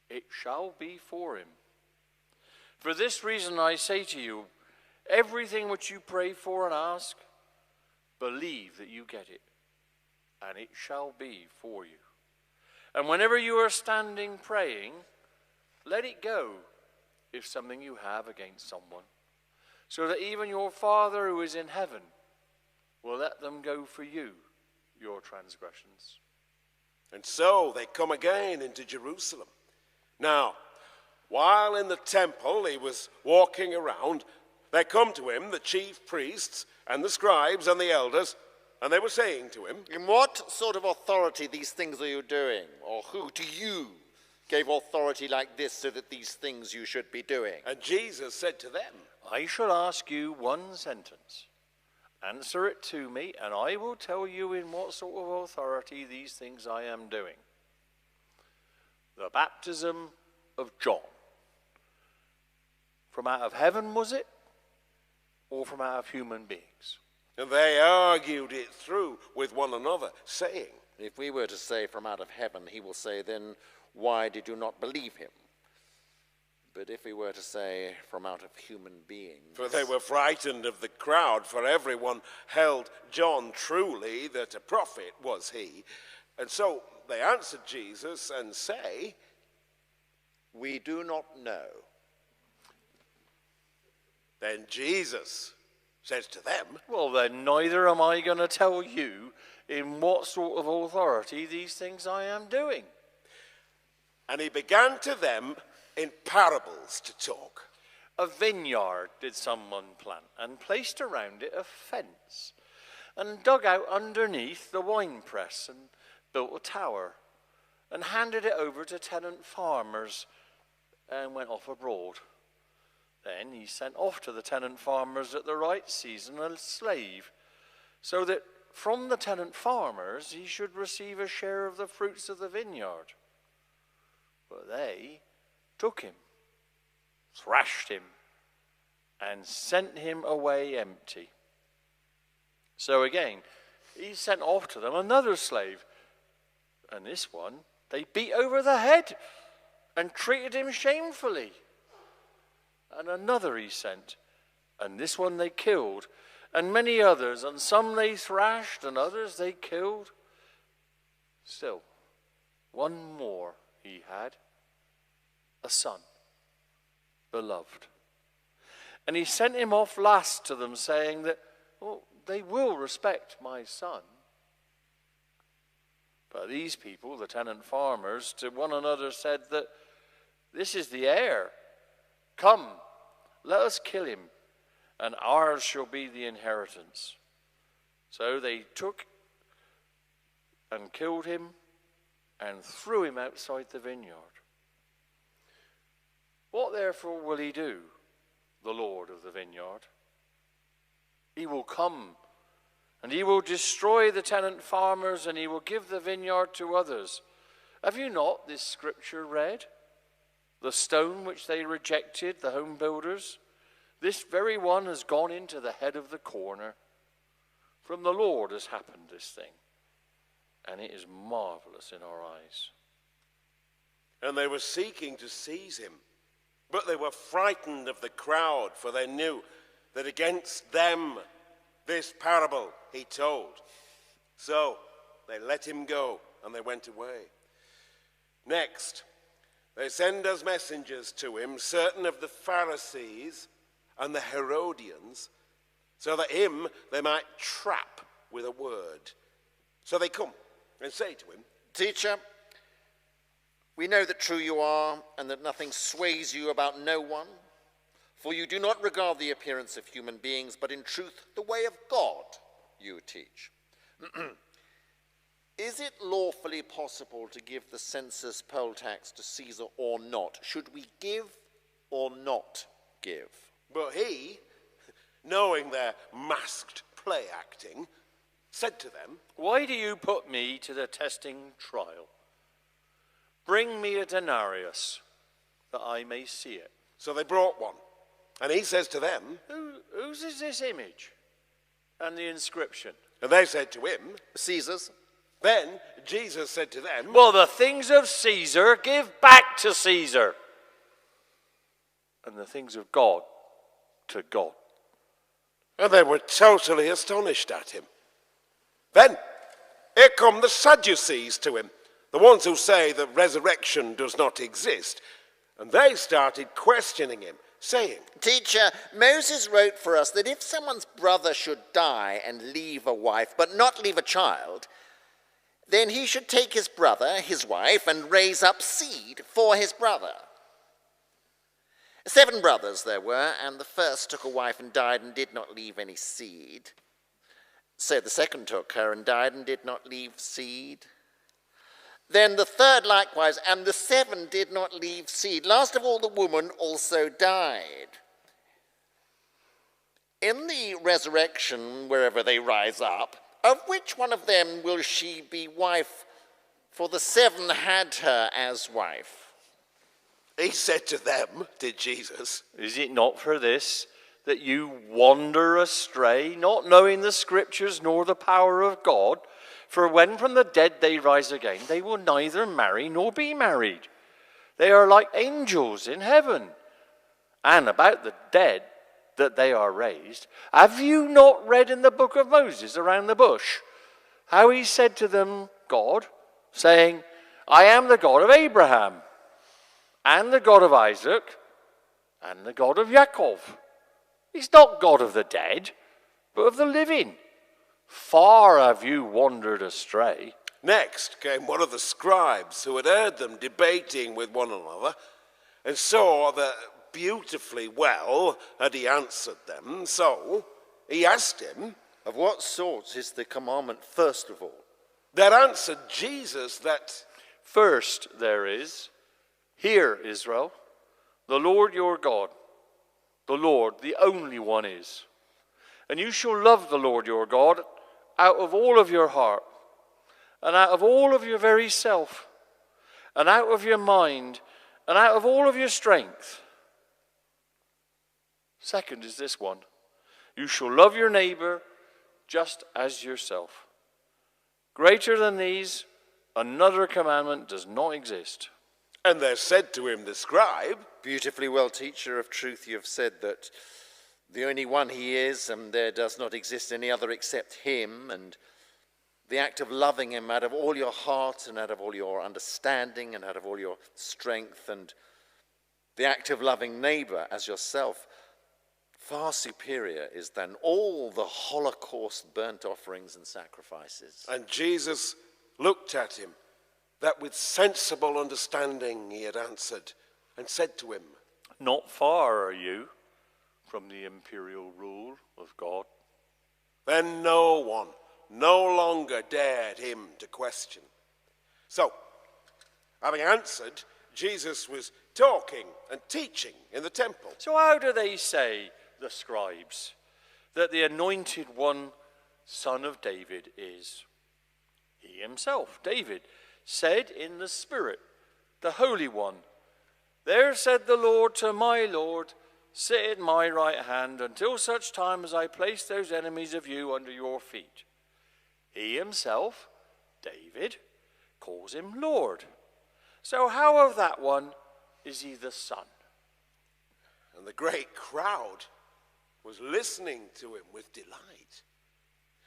it shall be for him. For this reason I say to you, everything which you pray for and ask, believe that you get it, and it shall be for you. And whenever you are standing praying, let it go if something you have against someone, so that even your Father who is in heaven will let them go for you, your transgressions. and so they come again into Jerusalem. Now, while in the temple he was walking around, there come to him the chief priests and the scribes and the elders, and they were saying to him, In what sort of authority these things are you doing? Or who to you gave authority like this so that these things you should be doing? and Jesus said to them, I shall ask you one sentence. Answer it to me, and I will tell you in what sort of authority these things I am doing. The baptism of John. From out of heaven was it, or from out of human beings? and they argued it through with one another, saying, If we were to say from out of heaven, he will say, then why did you not believe him? But if we were to say from out of human beings, for they were frightened of the crowd, for everyone held John truly that a prophet was he. And so they answered Jesus and say, we do not know. Then Jesus says to them, Well, then neither am I going to tell you in what sort of authority these things I am doing. and he began to them in parables to talk. A vineyard did someone plant, and placed around it a fence, and dug out underneath the winepress, and built a tower, and handed it over to tenant farmers, and went off abroad. Then he sent off to the tenant farmers at the right season a slave, so that from the tenant farmers he should receive a share of the fruits of the vineyard. But they took him, thrashed him, and sent him away empty. So again, he sent off to them another slave, and this one they beat over the head and treated him shamefully. And another he sent, and this one they killed, and many others, and some they thrashed, and others they killed. Still, one more he had, a son, beloved. And he sent him off last to them, saying that, well, they will respect my son. But these people, the tenant farmers, to one another said that this is the heir. Come, let us kill him, and ours shall be the inheritance. So they took and killed him and threw him outside the vineyard. What therefore will he do, the Lord of the vineyard? He will come, and he will destroy the tenant farmers, and he will give the vineyard to others. Have you not this scripture read? The stone which they rejected, the home builders, this very one has gone into the head of the corner. From the Lord has happened this thing, and it is marvelous in our eyes. And they were seeking to seize him, but they were frightened of the crowd, for they knew that against them this parable he told. So they let him go, and they went away. Next, they send as messengers to him certain of the Pharisees and the Herodians, so that him they might trap with a word. So they come and say to him, Teacher, we know that true you are, and that nothing sways you about no one. For you do not regard the appearance of human beings, but in truth the way of God you teach. Is it lawfully possible to give the census poll tax to Caesar or not? Should we give or not give? But he, knowing their masked play acting, said to them, Why do you put me to the testing trial? Bring me a denarius, that I may see it. So they brought one. And he says to them, Whose is this image and the inscription? and they said to him, Caesar's. then Jesus said to them, Well, the things of Caesar give back to Caesar, and the things of God to God. and they were totally astonished at him. Then here come the Sadducees to him, the ones who say that resurrection does not exist. And they started questioning him, saying, Teacher, Moses wrote for us that if someone's brother should die and leave a wife, but not leave a child, then he should take his brother, his wife, and raise up seed for his brother. 7 brothers there were, and the first took a wife and died and did not leave any seed. So the second took her and died and did not leave seed. Then the third likewise, and the 7 did not leave seed. Last of all, the woman also died. In the resurrection, wherever they rise up, of which one of them will she be wife? For the 7 had her as wife. he said to them, did Jesus, Is it not for this that you wander astray, not knowing the scriptures nor the power of God? For when from the dead they rise again, they will neither marry nor be married. They are like angels in heaven. And about the dead that they are raised, have you not read in the book of Moses around the bush, how he said to them, God, saying, I am the God of Abraham, and the God of Isaac, and the God of Jacob. He's not God of the dead, but of the living. Far have you wandered astray. Next came one of the scribes who had heard them debating with one another, and saw that beautifully well had he answered them. So he asked him, Of what sort is the commandment first of all? There answered Jesus that, First there is, Hear, Israel, the Lord your God, the Lord, the only one is. And you shall love the Lord your God out of all of your heart, and out of all of your very self, and out of your mind, and out of all of your strength. Second is this one, you shall love your neighbor just as yourself. Greater than these, another commandment does not exist. and there said to him the scribe, Beautifully well, teacher of truth, you have said that the only one he is, and there does not exist any other except him, and the act of loving him out of all your heart and out of all your understanding and out of all your strength, and the act of loving neighbor as yourself, far superior is than all the Holocaust burnt offerings and sacrifices. and Jesus looked at him, that with sensible understanding he had answered, and said to him, Not far are you from the imperial rule of God. Then no one no longer dared him to question. So, having answered, Jesus was talking and teaching in the temple. So how do they say, the scribes, that the anointed one, son of David, is? He himself, David, said in the Spirit, the Holy One, There said the Lord to my Lord, Sit at my right hand until such time as I place those enemies of you under your feet. He himself, David, calls him Lord. So how of that one is he the Son? And the great crowd was listening to him with delight.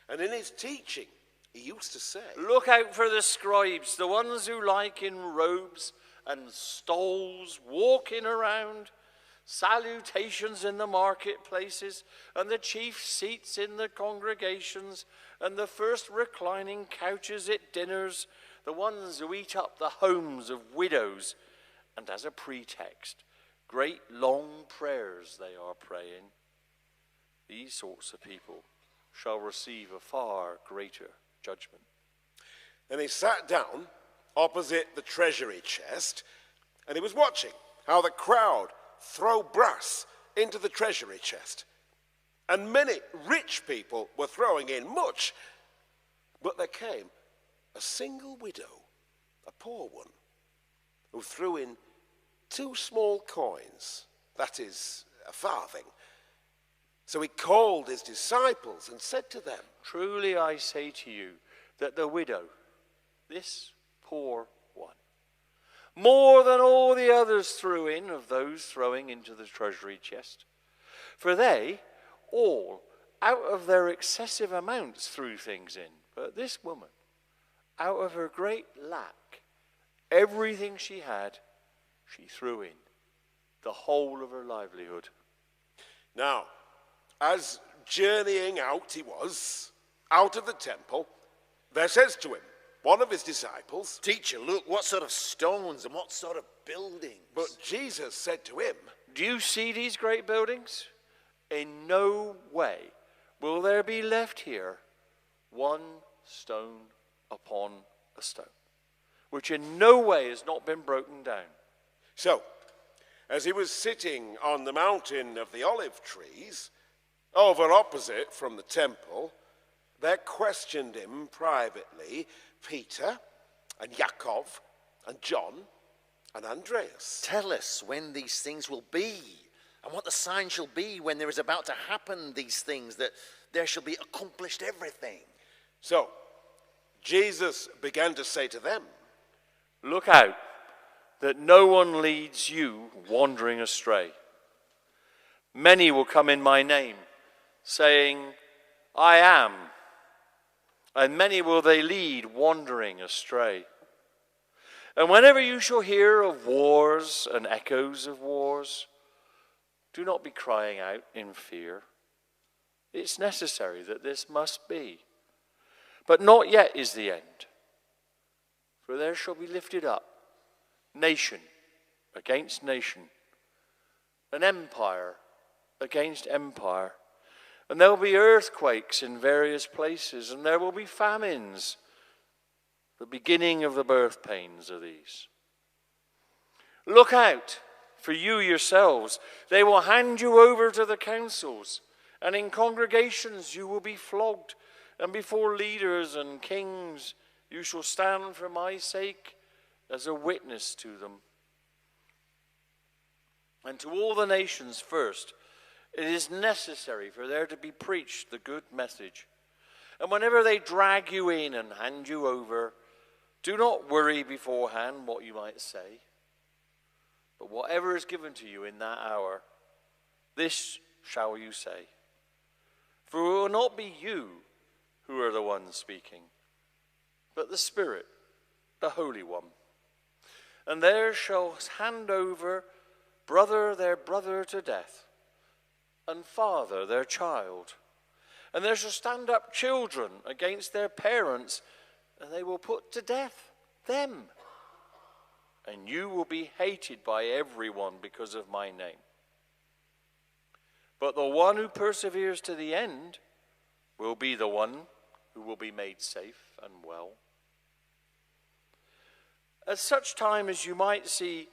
And in his teaching, he used to say, Look out for the scribes, the ones who like in robes and stoles, walking around, salutations in the marketplaces, and the chief seats in the congregations, and the first reclining couches at dinners, the ones who eat up the homes of widows, and as a pretext, great long prayers they are praying. These sorts of people shall receive a far greater judgment. And he sat down opposite the treasury chest, and he was watching how the crowd throw brass into the treasury chest. And many rich people were throwing in much, but there came a single widow, a poor one, who threw in 2 small coins, that is, a farthing. So he called his disciples and said to them, Truly I say to you that the widow, this poor one, more than all the others threw in of those throwing into the treasury chest. For they all, out of their excessive amounts, threw things in. But this woman, out of her great lack, everything she had, she threw in, the whole of her livelihood. Now, as journeying out he was, out of the temple, there says to him one of his disciples, Teacher, look, what sort of stones and what sort of buildings. but Jesus said to him, Do you see these great buildings? In no way will there be left here one stone upon a stone, which in no way has not been broken down. So, as he was sitting on the mountain of the olive trees, over opposite from the temple, there questioned him privately Peter and Jacob and John and Andreas. Tell us when these things will be, and what the sign shall be when there is about to happen these things, that there shall be accomplished everything. So, Jesus began to say to them, Look out that no one leads you wandering astray. Many will come in my name, saying, I am, and many will they lead wandering astray. And whenever you shall hear of wars and echoes of wars, do not be crying out in fear. It's necessary that this must be. But not yet is the end. For there shall be lifted up nation against nation, and empire against empire. And there will be earthquakes in various places, and there will be famines, the beginning of the birth pains of these. Look out for you yourselves. They will hand you over to the councils, and in congregations you will be flogged, and before leaders and kings you shall stand for my sake as a witness to them. And to all the nations first, it is necessary for there to be preached the good message. And whenever they drag you in and hand you over, do not worry beforehand what you might say. But whatever is given to you in that hour, this shall you say. For it will not be you who are the ones speaking, but the Spirit, the Holy One. And there shall hand over brother their brother to death, and father their child. And there shall stand up children against their parents, and they will put to death them. And you will be hated by everyone because of my name. But the one who perseveres to the end will be the one who will be made safe and well. At such time as you might see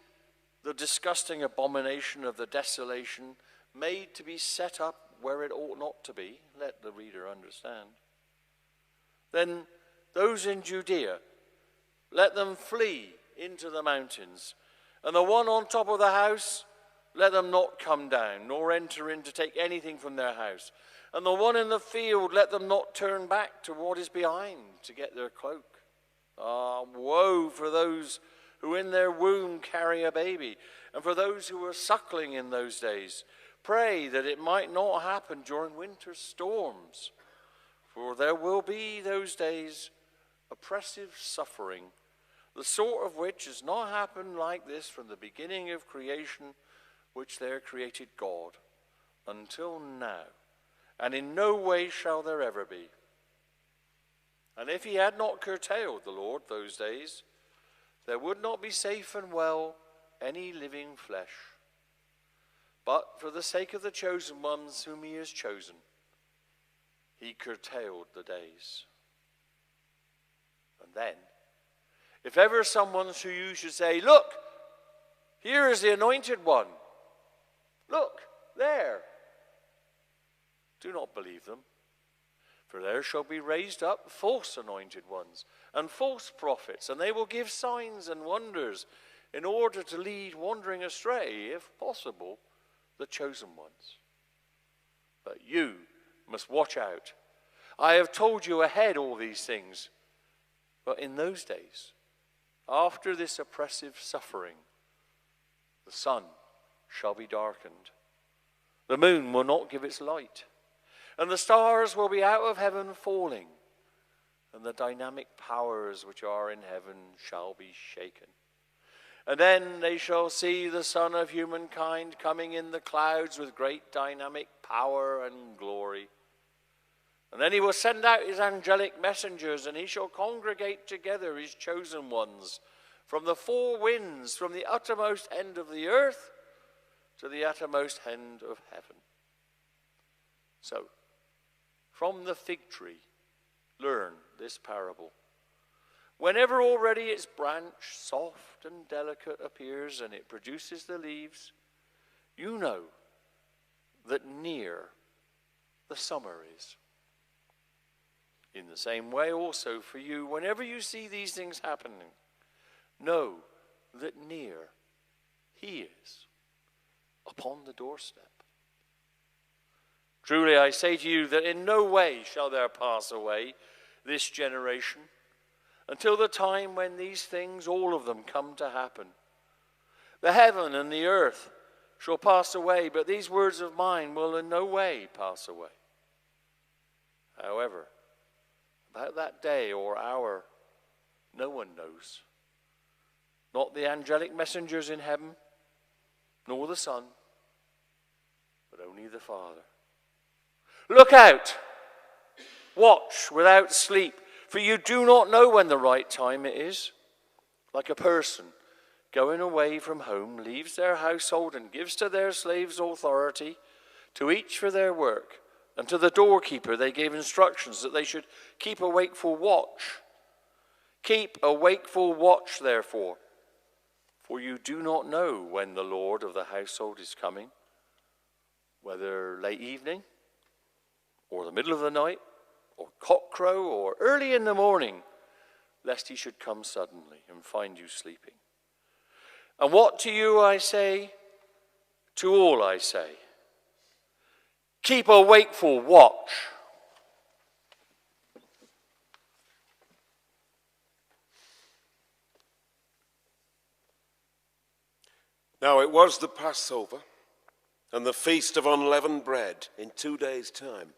the disgusting abomination of the desolation made to be set up where it ought not to be, let the reader understand, then those in Judea, let them flee into the mountains. And the one on top of the house, let them not come down, nor enter in to take anything from their house. And the one in the field, let them not turn back to what is behind to get their cloak. Ah, woe for those who in their womb carry a baby, and for those who are suckling in those days. Pray that it might not happen during winter storms. For there will be those days oppressive suffering, the sort of which has not happened like this from the beginning of creation, which there created God, until now, and in no way shall there ever be. And if he had not curtailed the Lord those days, there would not be safe and well any living flesh. But for the sake of the chosen ones whom he has chosen, he curtailed the days. And then If ever someone to you should say, look, here is the anointed one. Look, there. Do not believe them. For there shall be raised up false anointed ones and false prophets, and they will give signs and wonders in order to lead wandering astray, if possible, the chosen ones. But you must watch out. I have told you ahead all these things. But in those days, after this oppressive suffering, the sun shall be darkened. The moon will not give its light, and the stars will be out of heaven falling, and the dynamic powers which are in heaven shall be shaken. And then they shall see the Son of humankind coming in the clouds with great dynamic power and glory. And then he will send out his angelic messengers, and he shall congregate together his chosen ones from the four winds, from the uttermost end of the earth to the uttermost end of heaven. So, from the fig tree, learn this parable. Whenever already its branch, soft and delicate, appears and it produces the leaves, you know that near the summer is. In the same way also for you, whenever you see these things happening, know that near he is, upon the doorstep. Truly I say to you that in no way shall there pass away this generation until the time when these things, all of them, come to happen. The heaven and the earth shall pass away, but these words of mine will in no way pass away. However, about that day or hour, no one knows. Not the angelic messengers in heaven, nor the Son, but only the Father. Look out! Watch without sleep, for you do not know when the right time it is. Like a person going away from home leaves their household and gives to their slaves authority, to each for their work, and to the doorkeeper they gave instructions that they should keep a wakeful watch. Keep a wakeful watch, therefore, for you do not know when the Lord of the household is coming, whether late evening, or the middle of the night, or cockcrow, or early in the morning, lest he should come suddenly and find you sleeping. And what to you I say, to all I say, keep a wakeful watch. Now it was the Passover and the Feast of Unleavened Bread in 2 days' time.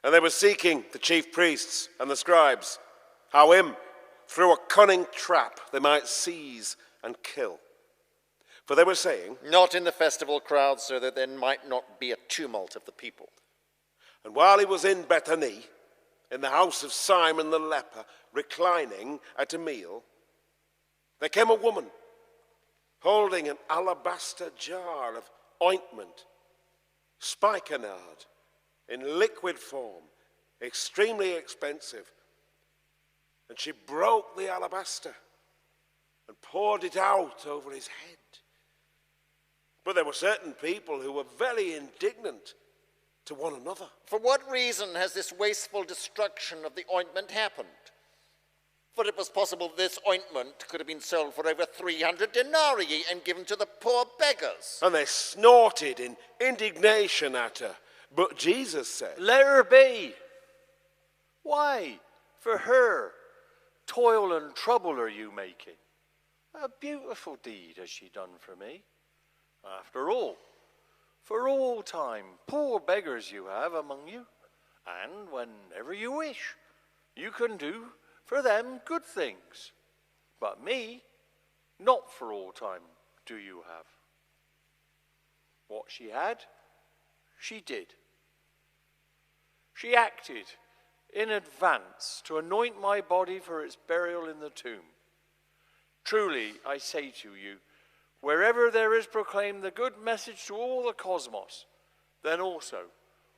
And they were seeking, the chief priests and the scribes, how him, through a cunning trap, they might seize and kill. For they were saying, not in the festival crowd, so that there might not be a tumult of the people. And while he was in Bethany, in the house of Simon the leper, reclining at a meal, there came a woman, holding an alabaster jar of ointment, spikenard, in liquid form, extremely expensive. And she broke the alabaster and poured it out over his head. But there were certain people who were very indignant to one another. For what reason has this wasteful destruction of the ointment happened? For it was possible this ointment could have been sold for over 300 denarii and given to the poor beggars. And they snorted in indignation at her. But Jesus said, let her be. Why, for her, toil and trouble are you making? A beautiful deed has she done for me. After all, for all time, poor beggars you have among you, and whenever you wish, you can do for them good things. But me, not for all time do you have. What she had, she did. She acted in advance to anoint my body for its burial in the tomb. Truly, I say to you, wherever there is proclaimed the good message to all the cosmos, then also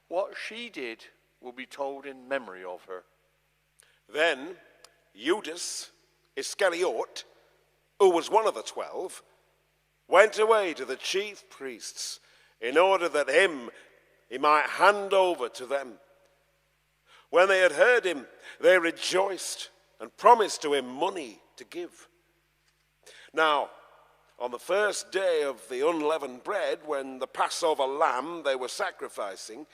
what she did will be told in memory of her. Then Judas, Iscariot, who was one of the 12, went away to the chief priests in order that he might hand over to them. When they had heard him, they rejoiced and promised to him money to give. Now, on the first day of the unleavened bread, when the Passover lamb they were sacrificing,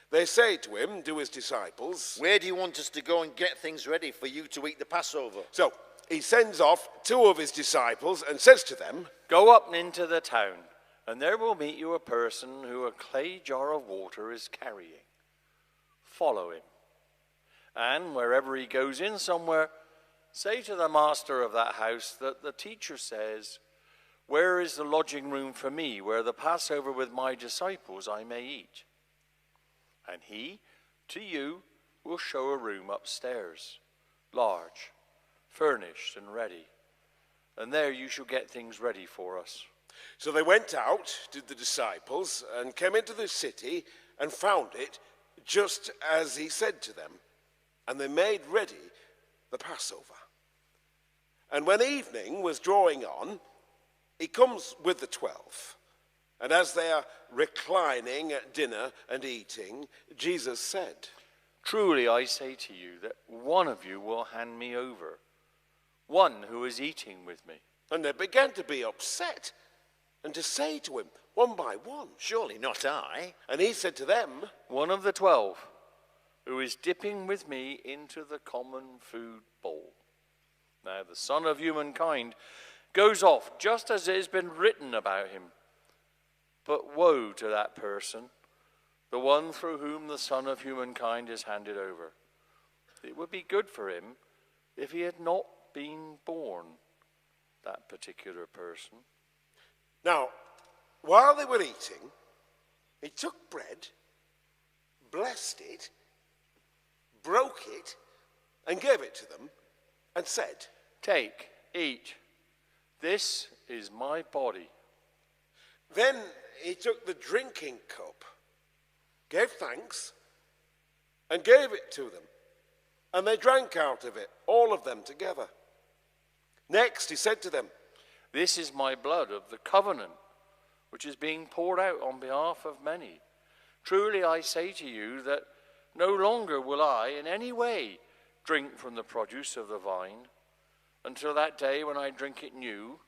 they say to him, to his disciples, "Where do you want us to go and get things ready for you to eat the Passover?" So he sends off 2 of his disciples and says to them, "Go up into the town, and there will meet you a person who a clay jar of water is carrying. Follow him. And wherever he goes in somewhere, say to the master of that house that the teacher says, 'Where is the lodging room for me, where the Passover with my disciples I may eat?' And he, to you, will show a room upstairs, large, furnished and ready. And there you shall get things ready for us." So they went out, did the disciples, and came into the city and found it just as he said to them. And they made ready the Passover. And when evening was drawing on, he comes with the 12. And as they are reclining at dinner and eating, Jesus said, "Truly I say to you that one of you will hand me over, one who is eating with me." And they began to be upset and to say to him one by one, "Surely not I." And he said to them, "One of the 12, who is dipping with me into the common food bowl. Now the Son of Humankind goes off just as it has been written about him. But woe to that person, the one through whom the Son of Humankind is handed over. It would be good for him if he had not been born," that particular person. Now, while they were eating, he took bread, blessed it, broke it, and gave it to them, and said, "Take, eat. This is my body." Then he took the drinking cup, gave thanks, and gave it to them. And they drank out of it, all of them together. Next he said to them, "This is my blood of the covenant, which is being poured out on behalf of many. Truly I say to you that no longer will I in any way drink from the produce of the vine, until that day when I drink it new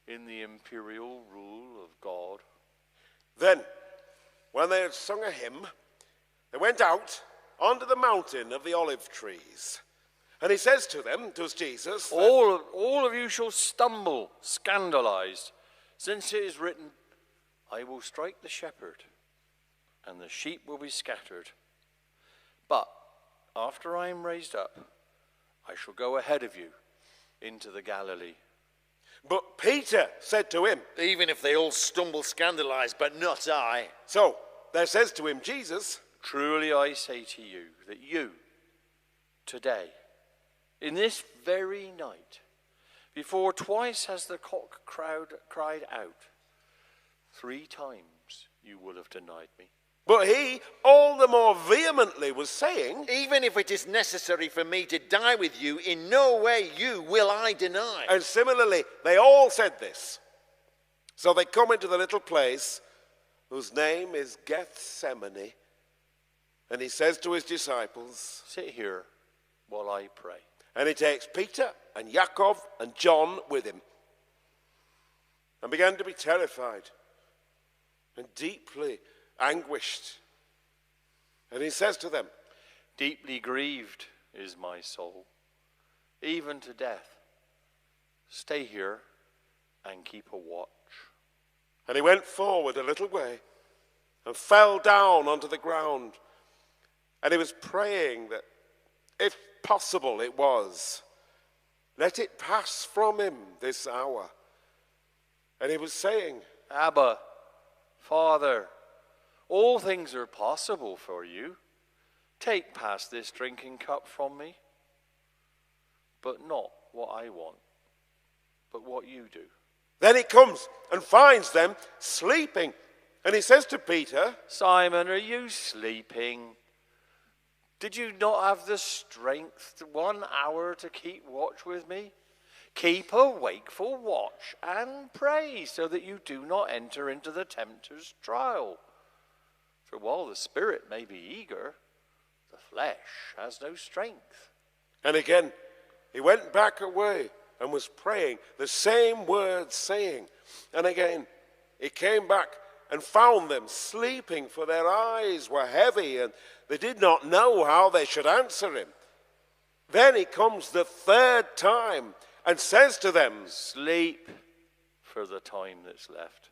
in the imperial rule of God." Then, when they had sung a hymn, they went out onto the mountain of the olive trees. And he says to them, to Jesus, that All of you shall stumble, scandalized, since it is written, "I will strike the shepherd, and the sheep will be scattered." But after I am raised up, I shall go ahead of you into the Galilee. But Peter said to him, "Even if they all stumble scandalized, but not I." So there says to him Jesus, "Truly I say to you that you, today, in this very night, before twice has the cock cried out, 3 times you will have denied me." But he all the more vehemently was saying, "Even if it is necessary for me to die with you, in no way you will I deny." and similarly they all said this. So they come into the little place whose name is Gethsemane, and he says to his disciples, "Sit here while I pray." and he takes Peter and Yaakov and John with him, and began to be terrified and deeply anguished. And he says to them, "Deeply grieved is my soul, even to death. Stay here and keep a watch." and he went forward a little way and fell down onto the ground. And he was praying that, if possible it was, let it pass from him this hour. And he was saying, "Abba, Father, all things are possible for you. Take past this drinking cup from me, but not what I want, but what you do." Then he comes and finds them sleeping. And he says to Peter, "Simon, are you sleeping? Did you not have the strength 1 hour to keep watch with me? Keep a wakeful watch and pray so that you do not enter into the tempter's trial. For while the spirit may be eager, the flesh has no strength. And again, he went back away and was praying, the same words saying. And again, he came back and found them sleeping, for their eyes were heavy, and they did not know how they should answer him. Then he comes the third time and says to them, Sleep for the time that's left,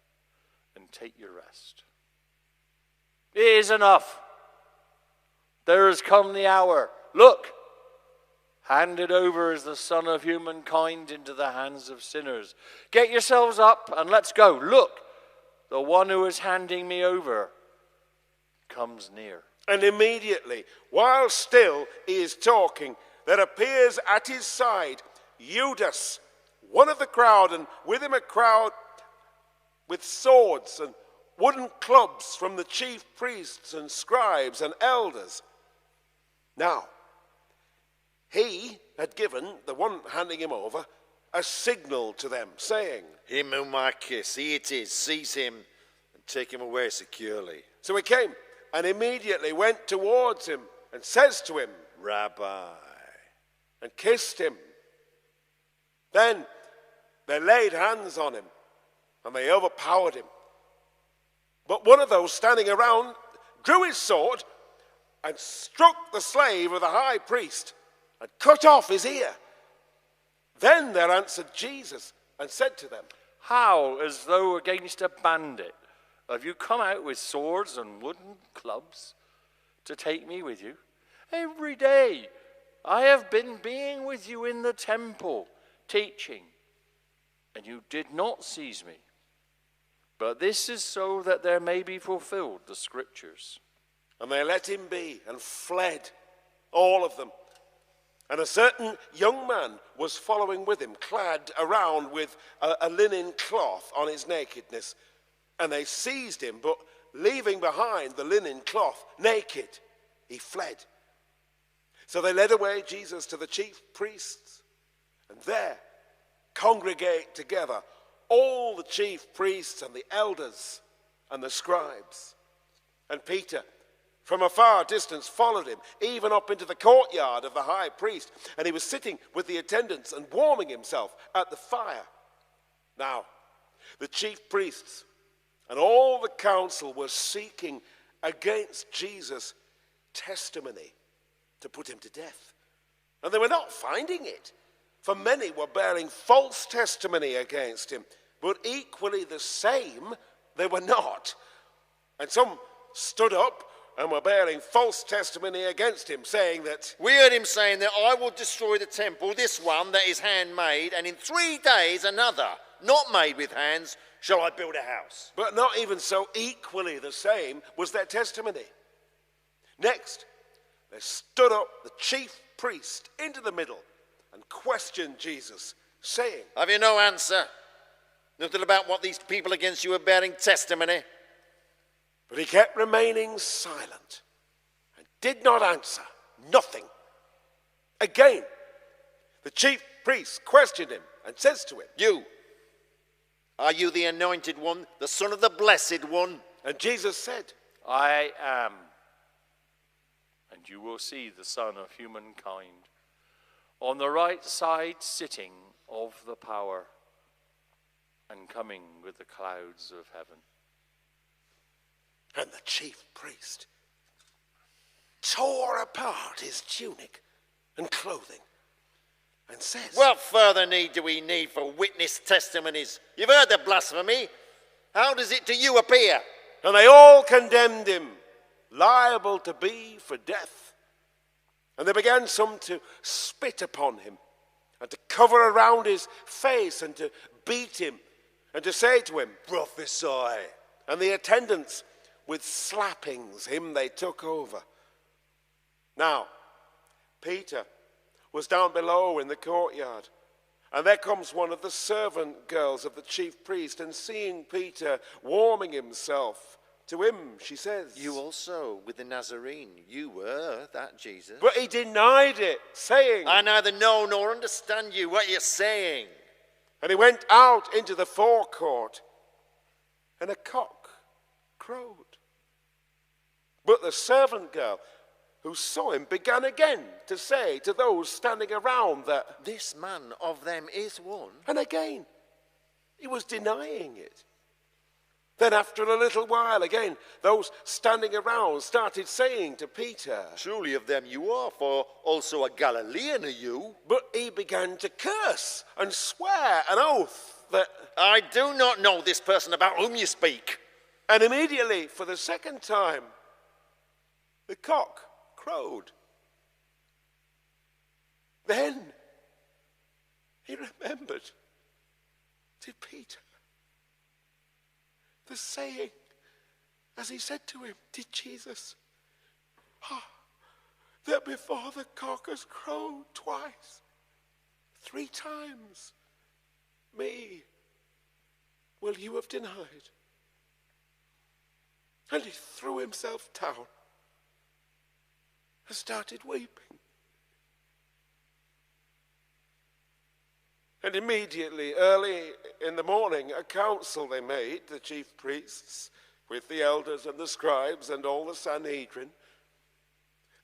and take your rest. It is enough. There has come the hour. Look, handed over as the Son of Humankind into the hands of sinners. Get yourselves up and let's go. Look, the one who is handing me over comes near. And immediately, while still he is talking, there appears at his side Judas, one of the crowd, and with him a crowd with swords and wooden clubs from the chief priests and scribes and elders. Now, he had given, the one handing him over, a signal to them, saying, Him whom I kiss, he it is, seize him and take him away securely. So he came and immediately went towards him and says to him, Rabbi. And kissed him. Then they laid hands on him and they overpowered him. But one of those standing around drew his sword and struck the slave of the high priest and cut off his ear. Then there answered Jesus and said to them, How, as though against a bandit, have you come out with swords and wooden clubs to take me with you? Every day I have been being with you in the temple, teaching, and you did not seize me. But this is so that there may be fulfilled the scriptures. And they let him be and fled, all of them. And a certain young man was following with him, clad around with a linen cloth on his nakedness. And they seized him, but leaving behind the linen cloth naked, he fled. So they led away Jesus to the chief priests, and there congregate together all the chief priests and the elders and the scribes. And Peter, from a far distance, followed him, even up into the courtyard of the high priest, and he was sitting with the attendants and warming himself at the fire. Now, the chief priests and all the council were seeking against Jesus testimony to put him to death. And they were not finding it, for many were bearing false testimony against him, but equally the same they were not. And some stood up and were bearing false testimony against him, saying that, We heard him saying that I will destroy the temple, this one that is handmade, and in 3 days another, not made with hands, shall I build a house. but not even so equally the same was their testimony. Next, there stood up the chief priest into the middle and questioned Jesus, saying, Have you no answer? Nothing about what these people against you are bearing testimony? But he kept remaining silent and did not answer, nothing. Again, the chief priest questioned him and says to him, Are you the anointed one, the Son of the Blessed One? And Jesus said, I am, and you will see the Son of Humankind on the right side sitting of the power and coming with the clouds of heaven. And the chief priest tore apart his tunic and clothing and says, What further need do we need for witness testimonies? You've heard the blasphemy. How does it to you appear? And they all condemned him, liable to be for death. And they began some to spit upon him and to cover around his face and to beat him and to say to him, Prophesy. And the attendants with slappings him they took over. Now, Peter was down below in the courtyard, and there comes one of the servant girls of the chief priest, and seeing Peter warming himself to him, she says, You also, with the Nazarene, you were that Jesus. But he denied it, saying, I neither know nor understand you, what you're saying. And he went out into the forecourt, and a cock crowed. But the servant girl who saw him began again to say to those standing around that, This man of them is one. and again, he was denying it. Then after a little while, again, those standing around started saying to Peter, Surely of them you are, for also a Galilean are you. but he began to curse and swear an oath that, I do not know this person about whom you speak. and immediately, for the second time, the cock crowed. Then he remembered to Peter the saying, as he said to him, did Jesus, that before the cock has crowed twice, 3 times, me will you have denied. And he threw himself down and started weeping. And immediately, early in the morning, a council they made, the chief priests, with the elders and the scribes and all the Sanhedrin.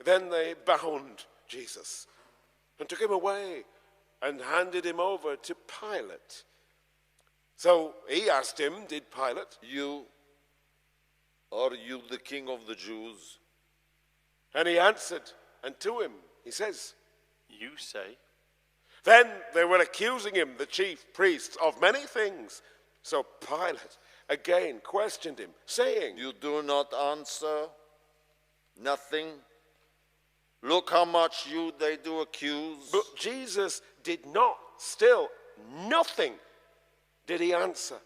Then they bound Jesus and took him away and handed him over to Pilate. So he asked him, did Pilate, Are you the king of the Jews? and he answered, and to him he says, You say. Then they were accusing him, the chief priests, of many things. So Pilate again questioned him, saying, You do not answer? Nothing? Look how much you they do accuse. But Jesus did not, still nothing did he answer,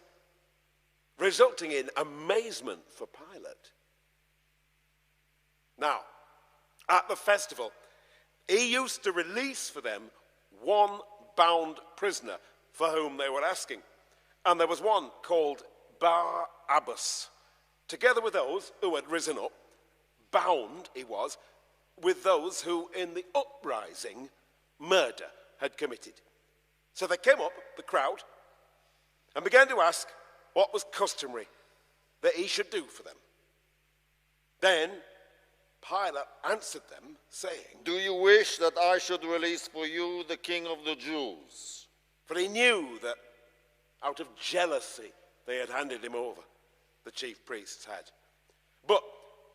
resulting in amazement for Pilate. Now, at the festival, he used to release for them one bound prisoner for whom they were asking. And there was one called Barabbas, together with those who had risen up, bound he was, with those who in the uprising murder had committed. So they came up, the crowd, and began to ask what was customary that he should do for them. Then Pilate answered them, saying, Do you wish that I should release for you the king of the Jews? For he knew that out of jealousy they had handed him over, the chief priests had. But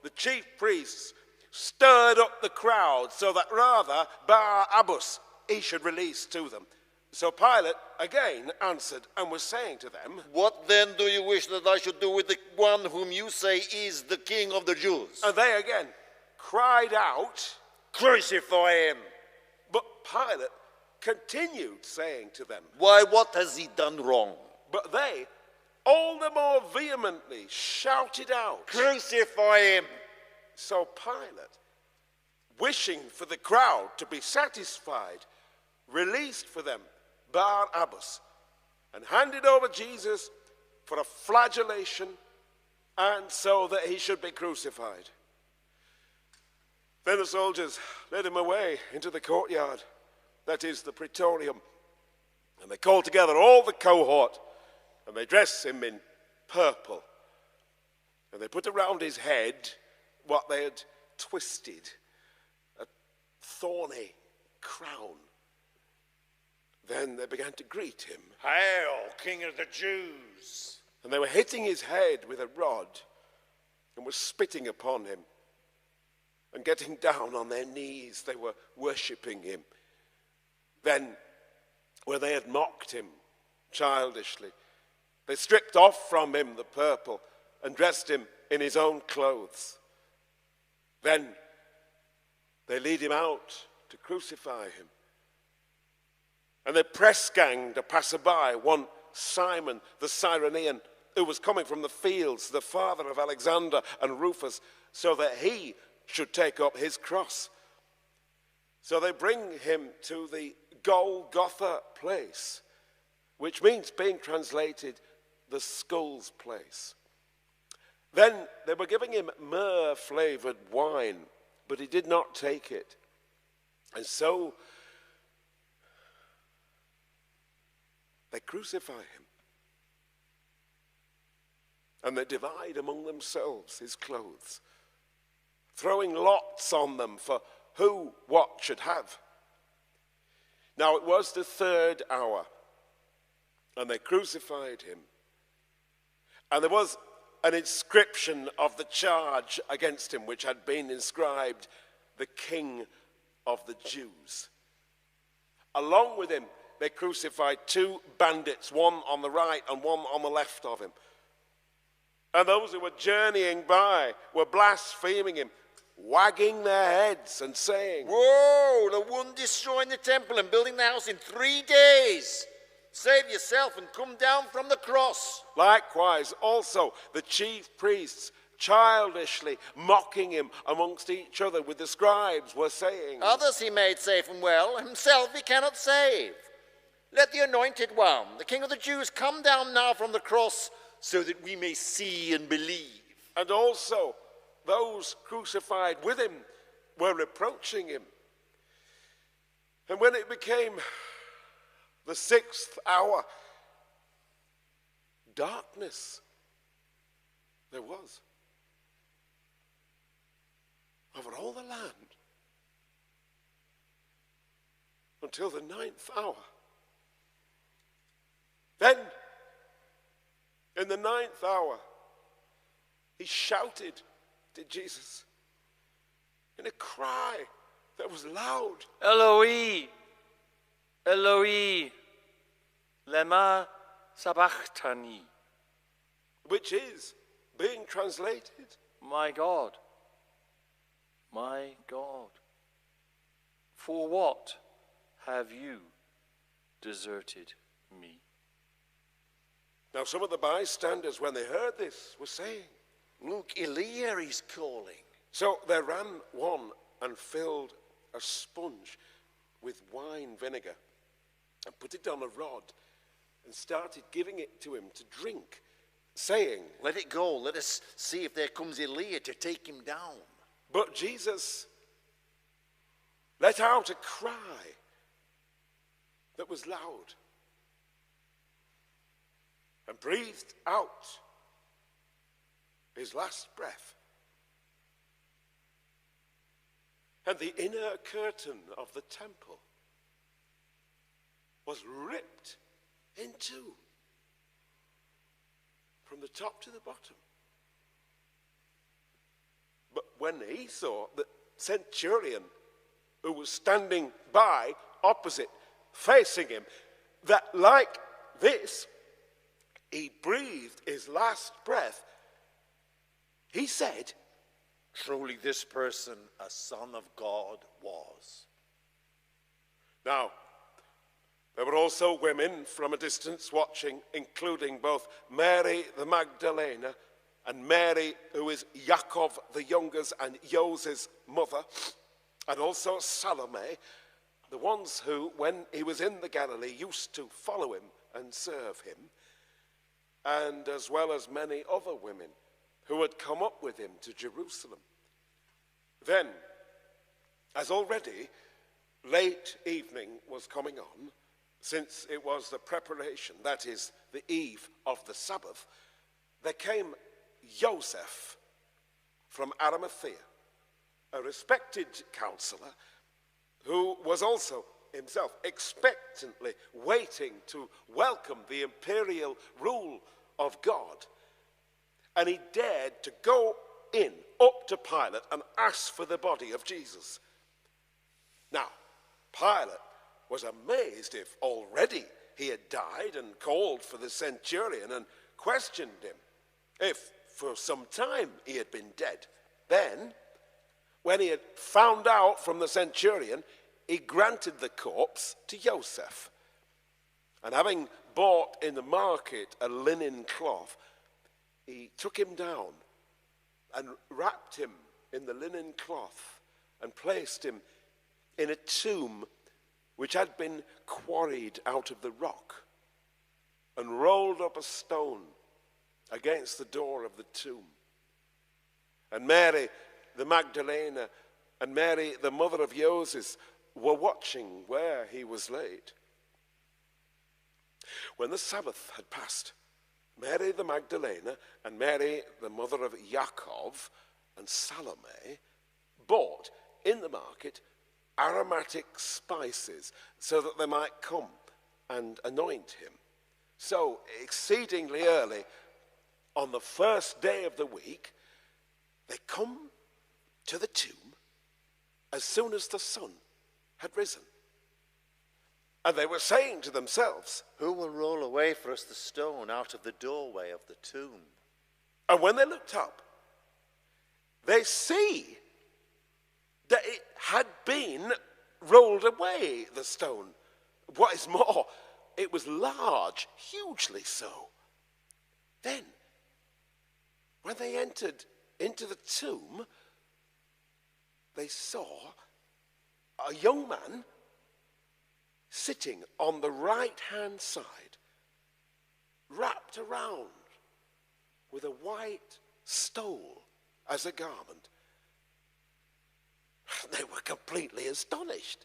the chief priests stirred up the crowd so that rather Barabbas he should release to them. So Pilate again answered and was saying to them, What then do you wish that I should do with the one whom you say is the king of the Jews? and they again cried out, Crucify him! but Pilate continued saying to them, Why, what has he done wrong? but they all the more vehemently shouted out. Crucify him! So Pilate, wishing for the crowd to be satisfied, released for them Barabbas and handed over Jesus for a flagellation and so that he should be crucified. Then the soldiers led him away into the courtyard, that is the praetorium, and they called together all the cohort, and they dressed him in purple, and they put around his head what they had twisted, a thorny crown. Then they began to greet him, Hail, King of the Jews! and they were hitting his head with a rod and were spitting upon him. And getting down on their knees, they were worshipping him. Then, where they had mocked him childishly, they stripped off from him the purple and dressed him in his own clothes. Then they lead him out to crucify him. And they press-ganged a passerby, one Simon the Cyrenian, who was coming from the fields, the father of Alexander and Rufus, so that he should take up his cross. So they bring him to the Golgotha place, which means, being translated, the skull's place. Then they were giving him myrrh-flavored wine, but he did not take it. And so they crucify him. And they divide among themselves his clothes, throwing lots on them for who what should have. Now it was the 3rd hour, and they crucified him. And there was an inscription of the charge against him, which had been inscribed, "The King of the Jews." Along with him, they crucified 2 bandits, one on the right and one on the left of him. And those who were journeying by were blaspheming him, wagging their heads and saying, Whoa, the one destroying the temple and building the house in 3 days. Save yourself and come down from the cross. Likewise, also the chief priests, childishly mocking him amongst each other with the scribes, were saying, Others he made safe and well, himself he cannot save. Let the anointed one, the King of the Jews, come down now from the cross so that we may see and believe. And also those crucified with him were reproaching him. And when it became the 6th hour, darkness there was over all the land until the 9th hour. Then, in the 9th hour, he shouted to Jesus in a cry that was loud, Eloi, Eloi, lema sabachthani. which is being translated, My God, for what have you deserted me? Now some of the bystanders, when they heard this, were saying, Look, Elijah is calling. So there ran one and filled a sponge with wine vinegar and put it on a rod and started giving it to him to drink, saying, Let it go. Let us see if there comes Elijah to take him down. But Jesus let out a cry that was loud and breathed out his last breath. And the inner curtain of the temple was ripped in two from the top to the bottom. But when he saw the centurion who was standing by, opposite, facing him, that like this, he breathed his last breath, he said, Truly this person a son of God was. Now, there were also women from a distance watching, including both Mary the Magdalene and Mary, who is Yaakov the youngest and Joses' mother, and also Salome, the ones who, when he was in the Galilee, used to follow him and serve him, and as well as many other women who had come up with him to Jerusalem. Then, as already late evening was coming on, since it was the preparation, that is, the eve of the Sabbath, there came Joseph from Arimathea, a respected counselor who was also himself expectantly waiting to welcome the imperial rule of God. And he dared to go in up to Pilate and ask for the body of Jesus. Now, Pilate was amazed if already he had died, and called for the centurion and questioned him if for some time he had been dead. Then, when he had found out from the centurion, he granted the corpse to Joseph. And having bought in the market a linen cloth, he took him down and wrapped him in the linen cloth and placed him in a tomb which had been quarried out of the rock, and rolled up a stone against the door of the tomb. and Mary the Magdalene, and Mary the mother of Joses were watching where he was laid. When the Sabbath had passed, Mary the Magdalene and Mary the mother of Yaakov and Salome bought in the market aromatic spices so that they might come and anoint him. So exceedingly early on the first day of the week, they come to the tomb as soon as the sun had risen. And they were saying to themselves, "Who will roll away for us the stone out of the doorway of the tomb?" and when they looked up, they see that it had been rolled away, the stone. What is more, it was large, hugely so. Then, when they entered into the tomb, they saw a young man sitting on the right-hand side, wrapped around with a white stole as a garment. They were completely astonished.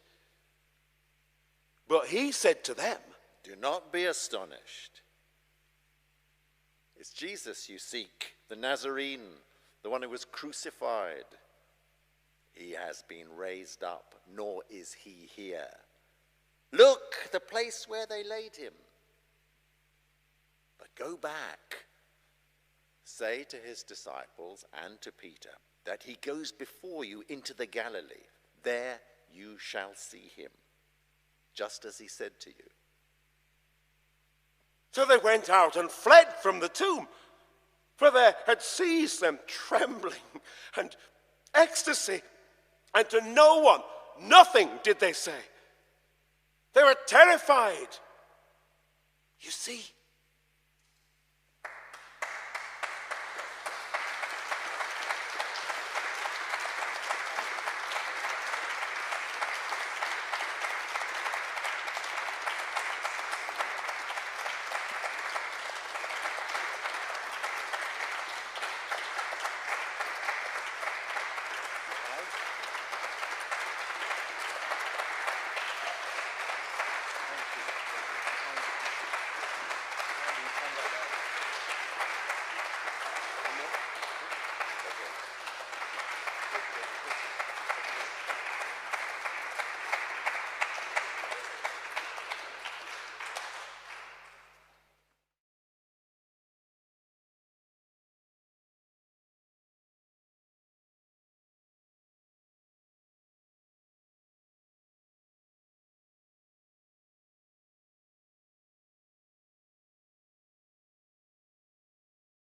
But he said to them, "Do not be astonished. It's Jesus you seek, the Nazarene, the one who was crucified. He has been raised up, nor is he here. Look, the place where they laid him. But go back. Say to his disciples and to Peter that he goes before you into the Galilee. There you shall see him, just as he said to you." So they went out and fled from the tomb, for there had seized them trembling and ecstasy, and to no one, nothing did they say. They were terrified. You see,